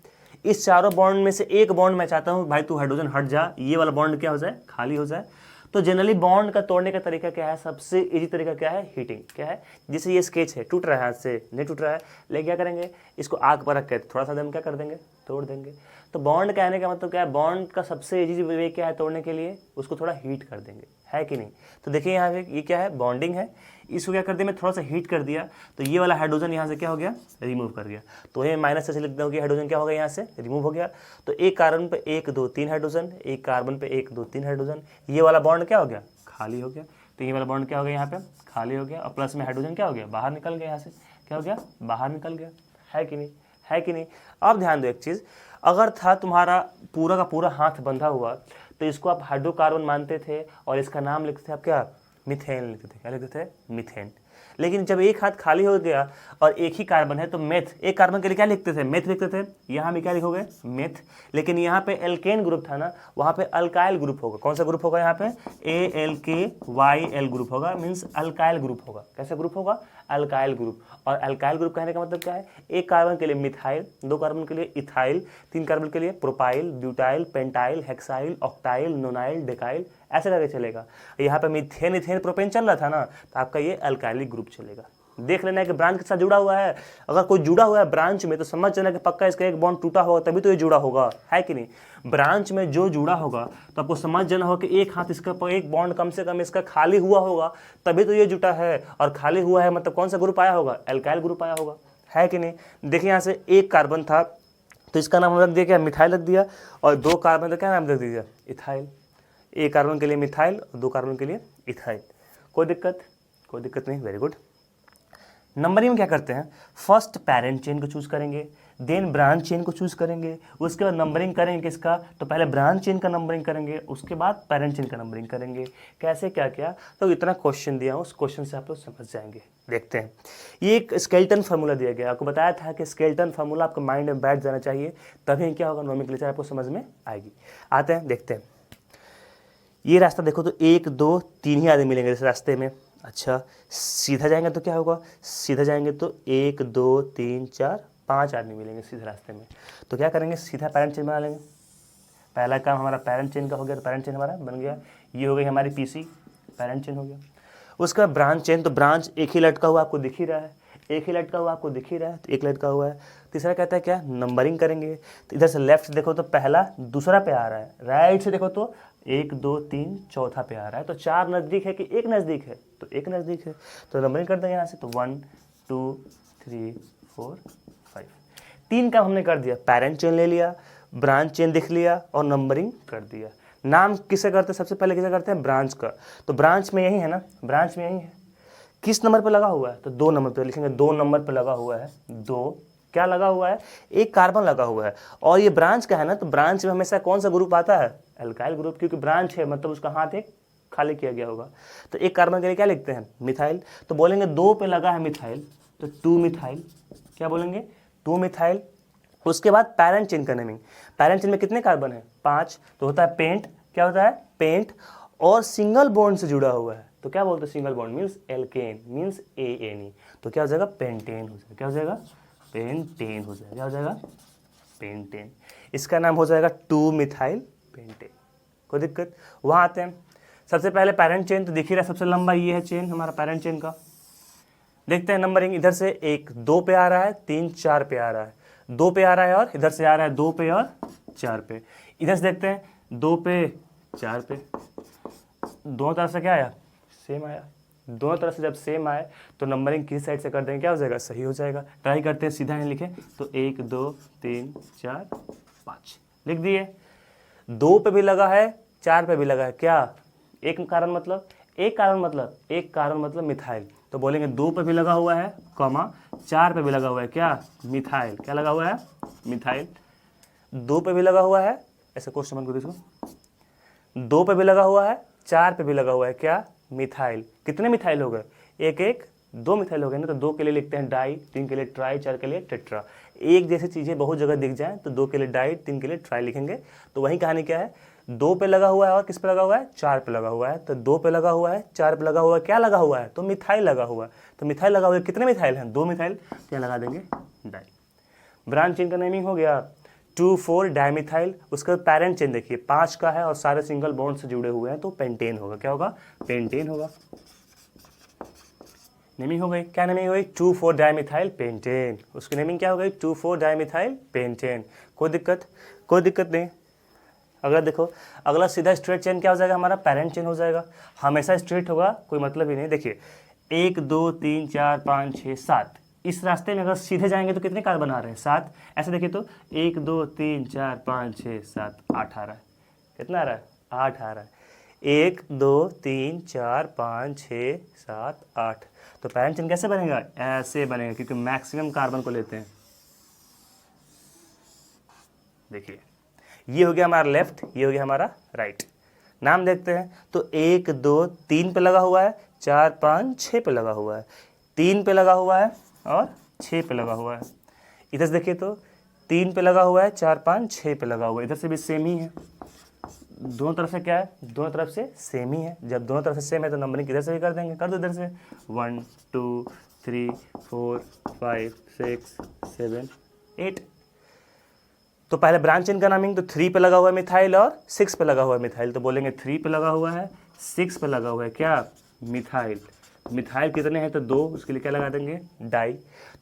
इस चारों बॉन्ड में से एक बॉन्ड मैं चाहता हूं भाई तू हाइड्रोजन हट जा, ये वाला बॉन्ड क्या हो जाए, खाली हो जाए। तो जनरली बॉन्ड का तोड़ने का तरीका क्या है, सबसे इजी तरीका क्या है, हीटिंग। क्या है, जैसे ये स्केच है, टूट रहा है हाथ से, नहीं टूट रहा है, लेकिन क्या करेंगे, इसको आग पर रख के थोड़ा सा दम क्या कर देंगे, तोड़ देंगे। तो बॉन्ड कहने का मतलब क्या है, बॉन्ड का सबसे इजी वे क्या है तोड़ने के लिए, उसको थोड़ा हीट कर देंगे, है कि नहीं। तो देखिए यहाँ पे ये क्या है, बॉन्डिंग है, इसको क्या कर दिया, मैं थोड़ा सा हीट कर दिया तो ये वाला हाइड्रोजन यहाँ से क्या हो गया, रिमूव कर गया। तो ये माइनस से लिख दूँ कि हाइड्रोजन क्या हो गया, यहाँ से रिमूव हो गया। तो एक कार्बन पे 1 2 3 हाइड्रोजन, एक कार्बन पे 1 2 3 हाइड्रोजन, ये वाला बॉन्ड क्या हो गया, खाली हो गया। तो ये वाला बॉन्ड क्या हो गया, यहाँ पे खाली हो गया, और प्लस में हाइड्रोजन क्या हो गया, बाहर निकल गया, यहाँ से क्या हो गया, बाहर निकल गया, है कि नहीं, है कि नहीं। अब ध्यान दो एक चीज़, अगर था तुम्हारा पूरा का पूरा हाथ बंधा हुआ तो इसको आप हाइड्रोकार्बन मानते थे और इसका नाम लिखते थे आप क्या, मीथेन लिखते थे, क्या लिखते थे, मीथेन। लेकिन जब एक हाथ खाली हो गया और एक ही कार्बन है तो मेथ, एक कार्बन के लिए क्या लिखते थे, मेथ लिखते थे। यहाँ भी क्या लिखोगे, मेथ। लेकिन यहाँ पे एल्केन ग्रुप था ना, वहाँ पे अल्काइल ग्रुप होगा। कौन सा ग्रुप होगा, यहाँ पे ALKYL ग्रुप होगा, मीन्स अल्काइल ग्रुप होगा। कैसा ग्रुप होगा, अल्काइल ग्रुप। और अल्काइल ग्रुप कहने का मतलब क्या है, एक कार्बन के लिए मिथाइल, 2 कार्बन के लिए इथाइल, 3 कार्बन के लिए propyl, butyl, pentyl, hexyl, octyl, nonyl, डेकाइल, ऐसे करके चलेगा। यहाँ पे मीथेन इथेन प्रोपेन चल रहा था ना, तो आपका ये अल्काइलिक ग्रुप चलेगा। देख लेना है कि ब्रांच के साथ जुड़ा हुआ है, अगर कोई जुड़ा हुआ है ब्रांच में तो समझ जाना कि पक्का इसका एक बॉन्ड टूटा होगा तभी तो ये जुड़ा होगा, है कि नहीं। ब्रांच में जो जुड़ा होगा तो आपको समझ जाना होगा कि एक हाथ इसका, एक बॉन्ड कम से कम इसका खाली हुआ होगा तभी तो ये जुटा है, और खाली हुआ है मतलब कौन सा ग्रुप आया होगा, एल्काइल ग्रुप आया होगा, है कि नहीं। देखिए यहाँ से एक कार्बन था तो इसका नाम रख दिया क्या, मिथाइल रख दिया, और 2 कार्बन तो क्या नाम रख दिया, इथाइल। एक कार्बन के लिए मिथाइल और 2 कार्बन के लिए इथाइल। कोई दिक्कत, कोई दिक्कत नहीं, वेरी गुड। नंबरिंग में क्या करते हैं, फर्स्ट पेरेंट चेन को चूज करेंगे, देन ब्रांच चेन को चूज करेंगे, उसके बाद नंबरिंग करेंगे किसका, तो पहले ब्रांच चेन का नंबरिंग करेंगे, उसके बाद पेरेंट चेन का नंबरिंग करेंगे। कैसे क्या क्या, तो इतना क्वेश्चन दिया हूँ, उस क्वेश्चन से आप लोग समझ जाएंगे। देखते हैं, ये एक स्केलेटन फार्मूला दिया गया, आपको बताया था कि स्केलेटन फार्मूला आपको माइंड में बैठ जाना चाहिए, तभी क्या होगा, नोमेनक्लेचर आपको समझ में आएगी। आते हैं, देखते हैं। ये रास्ता देखो तो 1 2 3 ही आदमी मिलेंगे इस रास्ते में। अच्छा, सीधा जाएंगे तो क्या होगा, सीधा जाएंगे तो 1 2 3 4 5 आदमी मिलेंगे सीधे रास्ते में। तो क्या करेंगे, सीधा पेरेंट चेन बना लेंगे। पहला काम हमारा पेरेंट चेन का हो गया, तो पेरेंट चेन हमारा बन गया। ये हो गई हमारी PC, पेरेंट चेन हो गया। उसका ब्रांच चेन, तो ब्रांच एक ही लटका हुआ आपको दिख ही रहा है, एक ही लटका हुआ आपको दिख ही रहा है, तो एक लटका हुआ है। तीसरा कहता है क्या, नंबरिंग करेंगे। तो इधर से लेफ्ट से देखो तो पहला दूसरा पे आ रहा है, राइट से देखो तो 1 2 3 चौथा पे आ रहा है। तो 4 नज़दीक है कि एक नज़दीक है, तो एक नज़दीक है, तो नंबरिंग कर देंगे यहाँ से। तो 1 2 3 4 5, 3 काम हमने कर दिया, पेरेंट चेन ले लिया, ब्रांच चेन दिख लिया और नंबरिंग कर दिया। नाम किसे करते हैं, सबसे पहले किसे करते हैं, ब्रांच का। तो ब्रांच में यही है ना, ब्रांच में यही है। किस नंबर पे लगा हुआ है, तो 2 नंबर पे लिखेंगे, 2 नंबर पे लगा हुआ है। 2 क्या लगा हुआ है, एक कार्बन लगा हुआ है। और ये ब्रांच का है ना, तो ब्रांच में हमेशा कौन सा ग्रुप आता है, एल्काइल ग्रुप, क्योंकि ब्रांच है मतलब उसका हाथ एक खाली किया गया होगा। तो एक कार्बन के लिए क्या लिखते हैं, मिथाइल। तो बोलेंगे 2 पे लगा है मिथाइल, तो 2 मिथाइल। क्या बोलेंगे, 2 मिथाइल। उसके बाद पैरेंट चेन का नेमिंग। पैरेंट चेन में कितने कार्बन है, 5, तो होता है पेंट। क्या होता है, पेंट, और सिंगल बॉन्ड से जुड़ा हुआ है, तो क्या बोलते हैं, single bond means alkane, means ANE। तो क्या हो जाएगा, पेंटेन हो जाएगा। क्या हो जाएगा, पेंटेन हो जाएगा। क्या हो जाएगा, पेंटेन। इसका नाम हो जाएगा 2 मिथाइल पेंटेन। कोई दिक्कत, वहाँ आते हैं। सबसे पहले पैरेंट चेन तो दिख ही रहा है, सबसे लंबा ये है चेन हमारा पैरेंट चेन का। देखते हैं नंबरिंग, इधर से 1 2 पे आ रहा है, 3 4 पे आ रहा है, 2 पे आ रहा है, और इधर से आ रहा है 2 पे और 4 पे। इधर से देखते हैं 2 पे 4 पे, दोनों तरफ से क्या आया, सेम आया। दोनों तरफ से जब सेम आए तो नंबरिंग किस साइड से कर देंगे, क्या हो जाएगा, सही हो जाएगा। ट्राई करते हैं, सीधा नहीं लिखे तो 1 2 3 4 5 लिख दिए। 2 पे भी लगा है, 4 पे भी लगा है, क्या, एक कारण मतलब, एक कारण मतलब मिथाइल। तो बोलेंगे 2 पे भी लगा हुआ है, कॉमा 4 पे भी लगा हुआ है, क्या, मिथाइल। क्या लगा हुआ है, मिथाइल। 2 पे भी लगा हुआ है, ऐसे क्वेश्चन को देखो, 2 पे भी लगा हुआ है, 4 पे भी लगा हुआ है, क्या, मिथाइल। कितने मिथाइल हो गए, एक एक 2 मिथाइल हो गए ना। तो 2 के लिए लिखते हैं डाई, 3 के लिए ट्राई, 4 के लिए टेट्रा। एक जैसी चीज़ें बहुत जगह दिख जाएं तो 2 के लिए डाई, 3 के लिए ट्राई लिखेंगे। तो वही कहानी क्या है, 2 पे लगा हुआ है और किस पे लगा हुआ है, 4 पे लगा हुआ है। तो 2 पे लगा हुआ है, 4 पे लगा हुआ है, क्या लगा हुआ है, तो मिथाइल लगा हुआ है। तो मिथाइल लगा हुआ है, कितने मिथाइल हैं, 2 मिथाइल। क्या लगा देंगे, डाई। ब्रांच चेन का नेमिंग हो गया, 2 4 डायमिथाइल। उसका पैरेंट चेन देखिए 5 का है और सारे सिंगल बॉन्ड से जुड़े हुए हैं, तो पेंटेन होगा। क्या होगा, पेंटेन होगा। नेमिंग हो गई, क्या नेमिंग हो गई, 2 4 डायमिथाइल पेंटेन। उसकी नेमिंग क्या हो गई, 2 4 डायमिथाइल पेंटेन। कोई दिक्कत, कोई दिक्कत नहीं। अगला देखो, अगला सीधा स्ट्रेट चेन क्या हो जाएगा हमारा, पैरेंट चेन हो जाएगा। हमेशा स्ट्रेट होगा, कोई मतलब ही नहीं। देखिए 1 2 3 4 5 6 7, इस रास्ते में अगर सीधे जाएंगे तो कितने कार्बन आ रहे हैं, 7। ऐसे देखिए तो 1 2 3 4 5 6 7 8 आ रहा है। कितना आ रहा है, 8 आ रहा है। 1 2 3 4 5 6 7 8। तो पैरेंट चेन कैसे बनेगा, ऐसे बनेगा, क्योंकि मैक्सिमम कार्बन को लेते हैं। देखिए ये हो गया हमारा लेफ्ट, ये हो गया हमारा राइट। नाम देखते हैं तो 1 2 3 पे लगा हुआ है, 4 5 6 पे लगा हुआ है, 3 पे लगा हुआ है और 6 पे लगा हुआ है। इधर से देखिए तो 3 पे लगा हुआ है, 4 5 6 पे लगा हुआ है। इधर से भी सेम ही है, दोनों तरफ से क्या है, दोनों तरफ से सेम ही है। जब दोनों तरफ से सेम है तो नंबरिंग किधर से भी कर देंगे, कर दो इधर से। 1 2 3 4 5 6 7 8। तो पहले ब्रांच चेन का नामिंग, तो 3 पे लगा हुआ है मिथाइल और 6 पे लगा हुआ है मिथाइल। तो बोलेंगे 3 पे लगा हुआ है, 6 पे लगा हुआ है, क्या, मिथाइल। मिथाइल कितने हैं, तो 2, उसके लिए क्या लगा देंगे, डाई।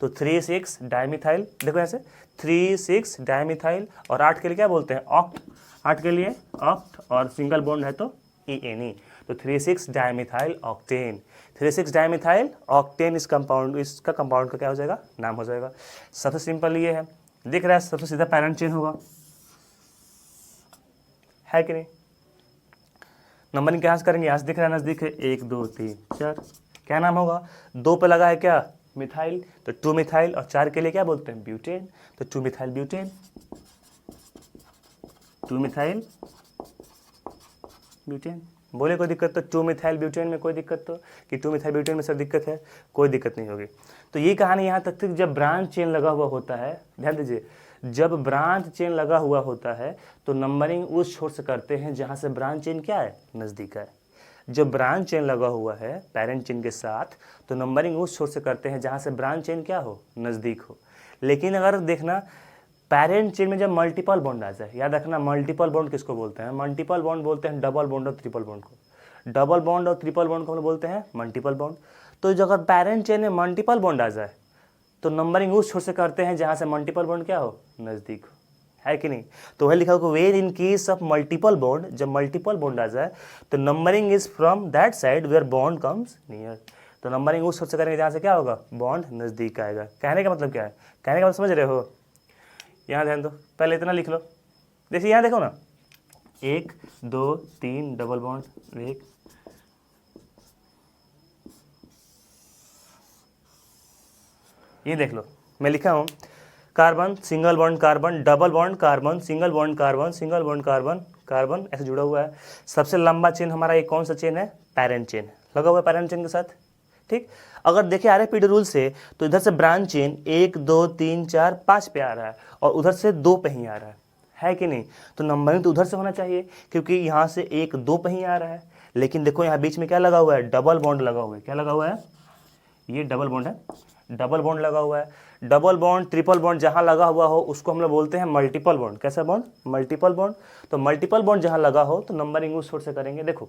तो 3 6 डाईमिथाइल। देखो ऐसे 3 6 डाईमिथाइल। और 8 के लिए क्या बोलते हैं, ऑक्ट। 8 के लिए ऑक्ट, और सिंगल बॉन्ड है तो ENE। तो 3 6 डाईमिथाइल ऑक्टेन। 3 6 डाईमिथाइल ऑक्टेन इस कंपाउंड, इसका कंपाउंड का क्या हो जाएगा, नाम हो जाएगा। सबसे सिंपल ये है, दिख रहा है, सबसे सीधा पैरेंट चेन होगा, है कि नहीं। नंबरिंग कहाँ से करेंगे, यहाँ से दिख रहा है नजदीक है, 1 2 3 4। क्या नाम होगा, 2 पे लगा है क्या, मिथाइल, तो 2 मिथाइल। और 4 के लिए क्या बोलते हैं, ब्यूटेन, तो 2 मिथाइल ब्यूटेन। 2 methyl butane. बोले कोई दिक्कत, तो 2 मिथाइल ब्यूटेन में कोई दिक्कत, तो कि 2 मिथाइल ब्यूटेन में सर दिक्कत है, कोई दिक्कत नहीं होगी। तो ये कहानी यहाँ तक थी। जब ब्रांच चेन लगा हुआ होता है, ध्यान दीजिए, जब ब्रांच चेन लगा हुआ होता है तो नंबरिंग उस छोर से करते हैं जहाँ से ब्रांच चेन क्या है, नज़दीक है। जब ब्रांच चेन लगा हुआ है पैरेंट चेन के साथ, तो नंबरिंग उस छोर से करते हैं जहाँ से ब्रांच चेन क्या हो, नज़दीक हो। लेकिन अगर देखना पैरेंट चेन में जब मल्टीपल बॉन्ड आ जाए, याद रखना मल्टीपल बॉन्ड किसको बोलते हैं, मल्टीपल बॉन्ड बोलते हैं डबल बॉन्ड और ट्रिपल बॉन्ड को। डबल बॉन्ड और ट्रिपल बॉन्ड को हम लोग बोलते हैं मल्टीपल बॉन्ड। तो जो अगर पैरेंट चेन में मल्टीपल बॉन्ड आ जाए तो नंबरिंग उस छोर से करते हैं जहाँ से मल्टीपल बॉन्ड क्या हो, नज़दीक हो, है कि नहीं। तो वही लिखा होगा where in case of multiple bond, जब मल्टीपल बॉन्ड आ जाए तो numbering is from that side where bond comes near. तो नंबरिंग उस छोर से करेंगे जहाँ से क्या होगा, बॉन्ड नज़दीक आएगा। कहने का मतलब क्या है, कहने का मतलब समझ रहे हो। यहाँ ध्यान दो, पहले इतना लिख लो। जैसे यहाँ देखो ना, 1 2 3 डबल बॉन्ड, 1 ये देख लो, मैं लिखा हूँ carbon single bond carbon, double bond carbon, single bond carbon, single bond carbon, carbon ऐसे जुड़ा हुआ है। सबसे लंबा चेन हमारा ये कौन सा चेन है, पैरेंट चेन, लगा हुआ है पैरेंट चेन के साथ, ठीक। अगर देखिए RFPD रूल से तो इधर से ब्रांच चेन 1 2 3 4 5 पे आ रहा है और उधर से 2 पे ही आ रहा है कि नहीं। तो नंबरिंग तो उधर से होना चाहिए क्योंकि यहाँ से 1 2 पे ही आ रहा है। लेकिन देखो यहाँ बीच में क्या लगा हुआ है, डबल बॉन्ड लगा हुआ है। क्या लगा हुआ है, ये डबल बॉन्ड है, डबल बॉन्ड लगा हुआ है। डबल बॉन्ड ट्रिपल बॉन्ड जहाँ लगा हुआ हो उसको हम लोग बोलते हैं मल्टीपल बॉन्ड। कैसा बॉन्ड, मल्टीपल बॉन्ड। तो मल्टीपल बॉन्ड जहाँ लगा हो तो नंबरिंग उस छोर से करेंगे। देखो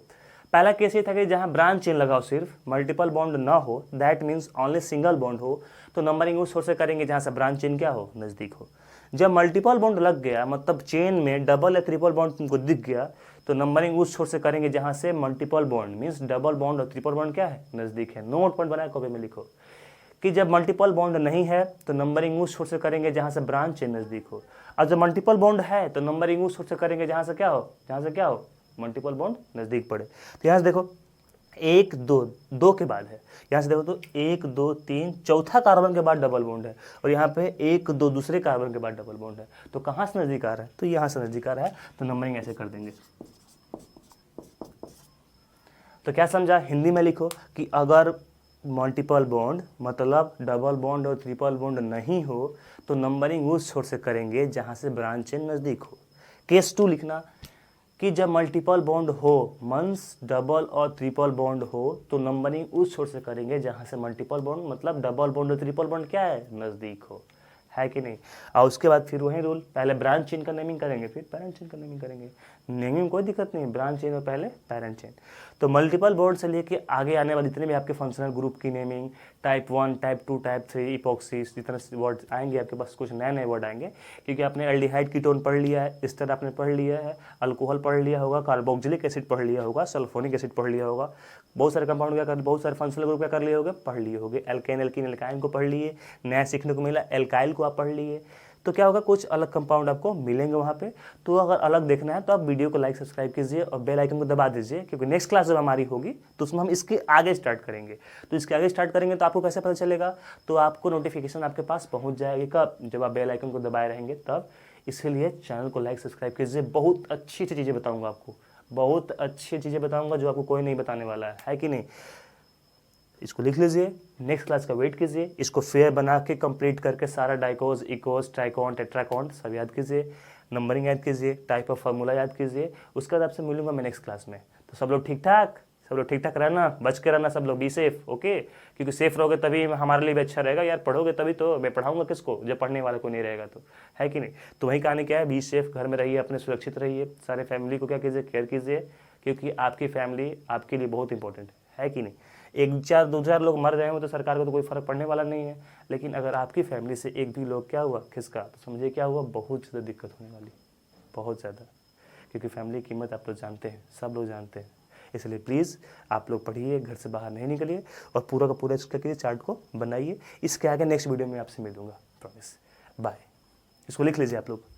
पहला केस ये था कि जहाँ ब्रांच चेन लगा हो, सिर्फ मल्टीपल बॉन्ड ना हो, that means only single bond हो, तो नंबरिंग उस छोर से करेंगे जहाँ से ब्रांच चेन क्या हो, नज़दीक हो। जब मल्टीपल बॉन्ड लग गया, मतलब चेन में डबल या ट्रिपल बॉन्ड तुमको दिख गया, तो नंबरिंग उस छोर से करेंगे जहाँ से multiple bond means double bond और ट्रिपल बॉन्ड क्या है, नज़दीक है। नोट पॉइंट बनाए कॉपी में लिखो कि जब मल्टीपल बॉन्ड नहीं है तो नंबरिंग उस छोर से करेंगे जहाँ से ब्रांच चेन नज़दीक हो, और जब मल्टीपल बॉन्ड है तो नंबरिंग उस छोर से करेंगे जहाँ से क्या हो, जहाँ से क्या हो, मल्टीपल बॉन्ड नज़दीक पड़े। तो यहाँ से देखो 1 2 2 के बाद है, यहाँ से देखो तो 1 2 3 चौथा कार्बन के बाद डबल बॉन्ड है, और यहाँ पे 1 2 दूसरे कार्बन के बाद डबल बॉन्ड है। तो कहाँ से नज़दीक आ रहा है, तो यहाँ से नज़दीक आ रहा है। तो नंबरिंग ऐसे कर देंगे। तो क्या समझा, हिंदी में लिखो कि अगर मल्टीपल बॉन्ड मतलब डबल बॉन्ड और ट्रिपल बॉन्ड नहीं हो तो नंबरिंग उस छोर से करेंगे जहाँ से ब्रांच चेन नज़दीक हो। केस 2 लिखना कि जब मल्टीपल बॉन्ड हो, मंस डबल और ट्रिपल बॉन्ड हो, तो नंबरिंग उस छोर से करेंगे जहाँ से मल्टीपल बॉन्ड मतलब डबल बॉन्ड और ट्रिपल बॉन्ड क्या है, नज़दीक हो, है कि नहीं। और उसके बाद फिर वही रूल, पहले ब्रांच चेन का नेमिंग करेंगे फिर पेरेंट चेन का नेमिंग करेंगे। नेमिंग कोई दिक्कत नहीं, ब्रांच चेन और पहले पेरेंट चेन। तो मल्टीपल बॉन्ड से लेके आगे आने वाले जितने भी आपके फंक्शनल ग्रुप की नेमिंग, टाइप 1 टाइप 2 टाइप 3 इपॉक्सीज, जितने वर्ड आएंगे आपके पास, कुछ नए नए वर्ड आएंगे क्योंकि आपने एल्डिहाइड कीटोन पढ़ लिया है, एस्टर आपने पढ़ लिया है, अल्कोहल पढ़ लिया होगा, कार्बोक्सिलिक एसिड पढ़ लिया होगा, सल्फोनिक एसिड पढ़ लिया होगा, बहुत सारे कंपाउंड क्या कर, बहुत सारे फंक्शनल ग्रुप क्या कर लिए होगे, पढ़ लिए होगे। एल्केन एल्कीन एल्काइन को पढ़ लिए, नया सीखने को मिला एल्काइल को आप पढ़ लिए। तो क्या होगा, कुछ अलग कंपाउंड आपको मिलेंगे वहाँ पे। तो अगर अलग देखना है तो आप वीडियो को लाइक सब्सक्राइब कीजिए और बेल आइकन को दबा दीजिए, क्योंकि नेक्स्ट क्लास जब हमारी होगी तो उसमें हम इसके आगे स्टार्ट करेंगे। तो इसके आगे स्टार्ट करेंगे तो आपको कैसे पता चलेगा, तो आपको नोटिफिकेशन आपके पास पहुँच जाएगी कब, जब आप बेल आइकन को दबाए रहेंगे तब। इसलिए चैनल को लाइक सब्सक्राइब कीजिए, बहुत अच्छी अच्छी चीज़ें बताऊँगा आपको, बहुत अच्छी चीज़ें बताऊँगा जो आपको कोई नहीं बताने वाला है कि नहीं। इसको लिख लीजिए, नेक्स्ट क्लास का वेट कीजिए, इसको फेयर बना के कंप्लीट करके सारा डाइकोज इकोज ट्राइकोन टेट्राकोन सब याद कीजिए, नंबरिंग याद कीजिए, टाइप ऑफ फार्मूला याद कीजिए। उसके बाद आपसे मिलूंगा मैं नेक्स्ट क्लास में। तो सब लोग ठीक ठाक, सब लोग ठीक ठाक रहना, बच के रहना, सब लोग बी सेफ, ओके। क्योंकि सेफ रहोगे तभी हमारे लिए भी अच्छा रहेगा यार, पढ़ोगे तभी तो। मैं पढ़ाऊंगा किसको जब पढ़ने वाला कोई नहीं रहेगा, तो है कि नहीं। तो वही कहानी क्या है, बी सेफ, घर में रहिए, अपने सुरक्षित रहिए, सारे फैमिली को क्या कीजिए, केयर कीजिए, क्योंकि आपकी फैमिली आपके लिए बहुत इंपॉर्टेंट है कि नहीं। 1-4 लोग मर गए हो तो सरकार को तो कोई फर्क पड़ने वाला नहीं है, लेकिन अगर आपकी फैमिली से एक भी लोग क्या हुआ खिसका, तो समझिए क्या हुआ, बहुत ज़्यादा दिक्कत होने वाली, बहुत ज़्यादा। क्योंकि फैमिली की कीमत आप लोग जानते हैं, सब लोग जानते हैं। इसलिए प्लीज़ आप लोग पढ़िए, घर से बाहर नहीं निकलिए, और पूरा का पूरा इसका कीजिए, चार्ट को बनाइए। इसके आगे नेक्स्ट वीडियो में आपसे मिलूंगा, प्रॉमिस। बाय। इसको लिख लीजिए आप लोग।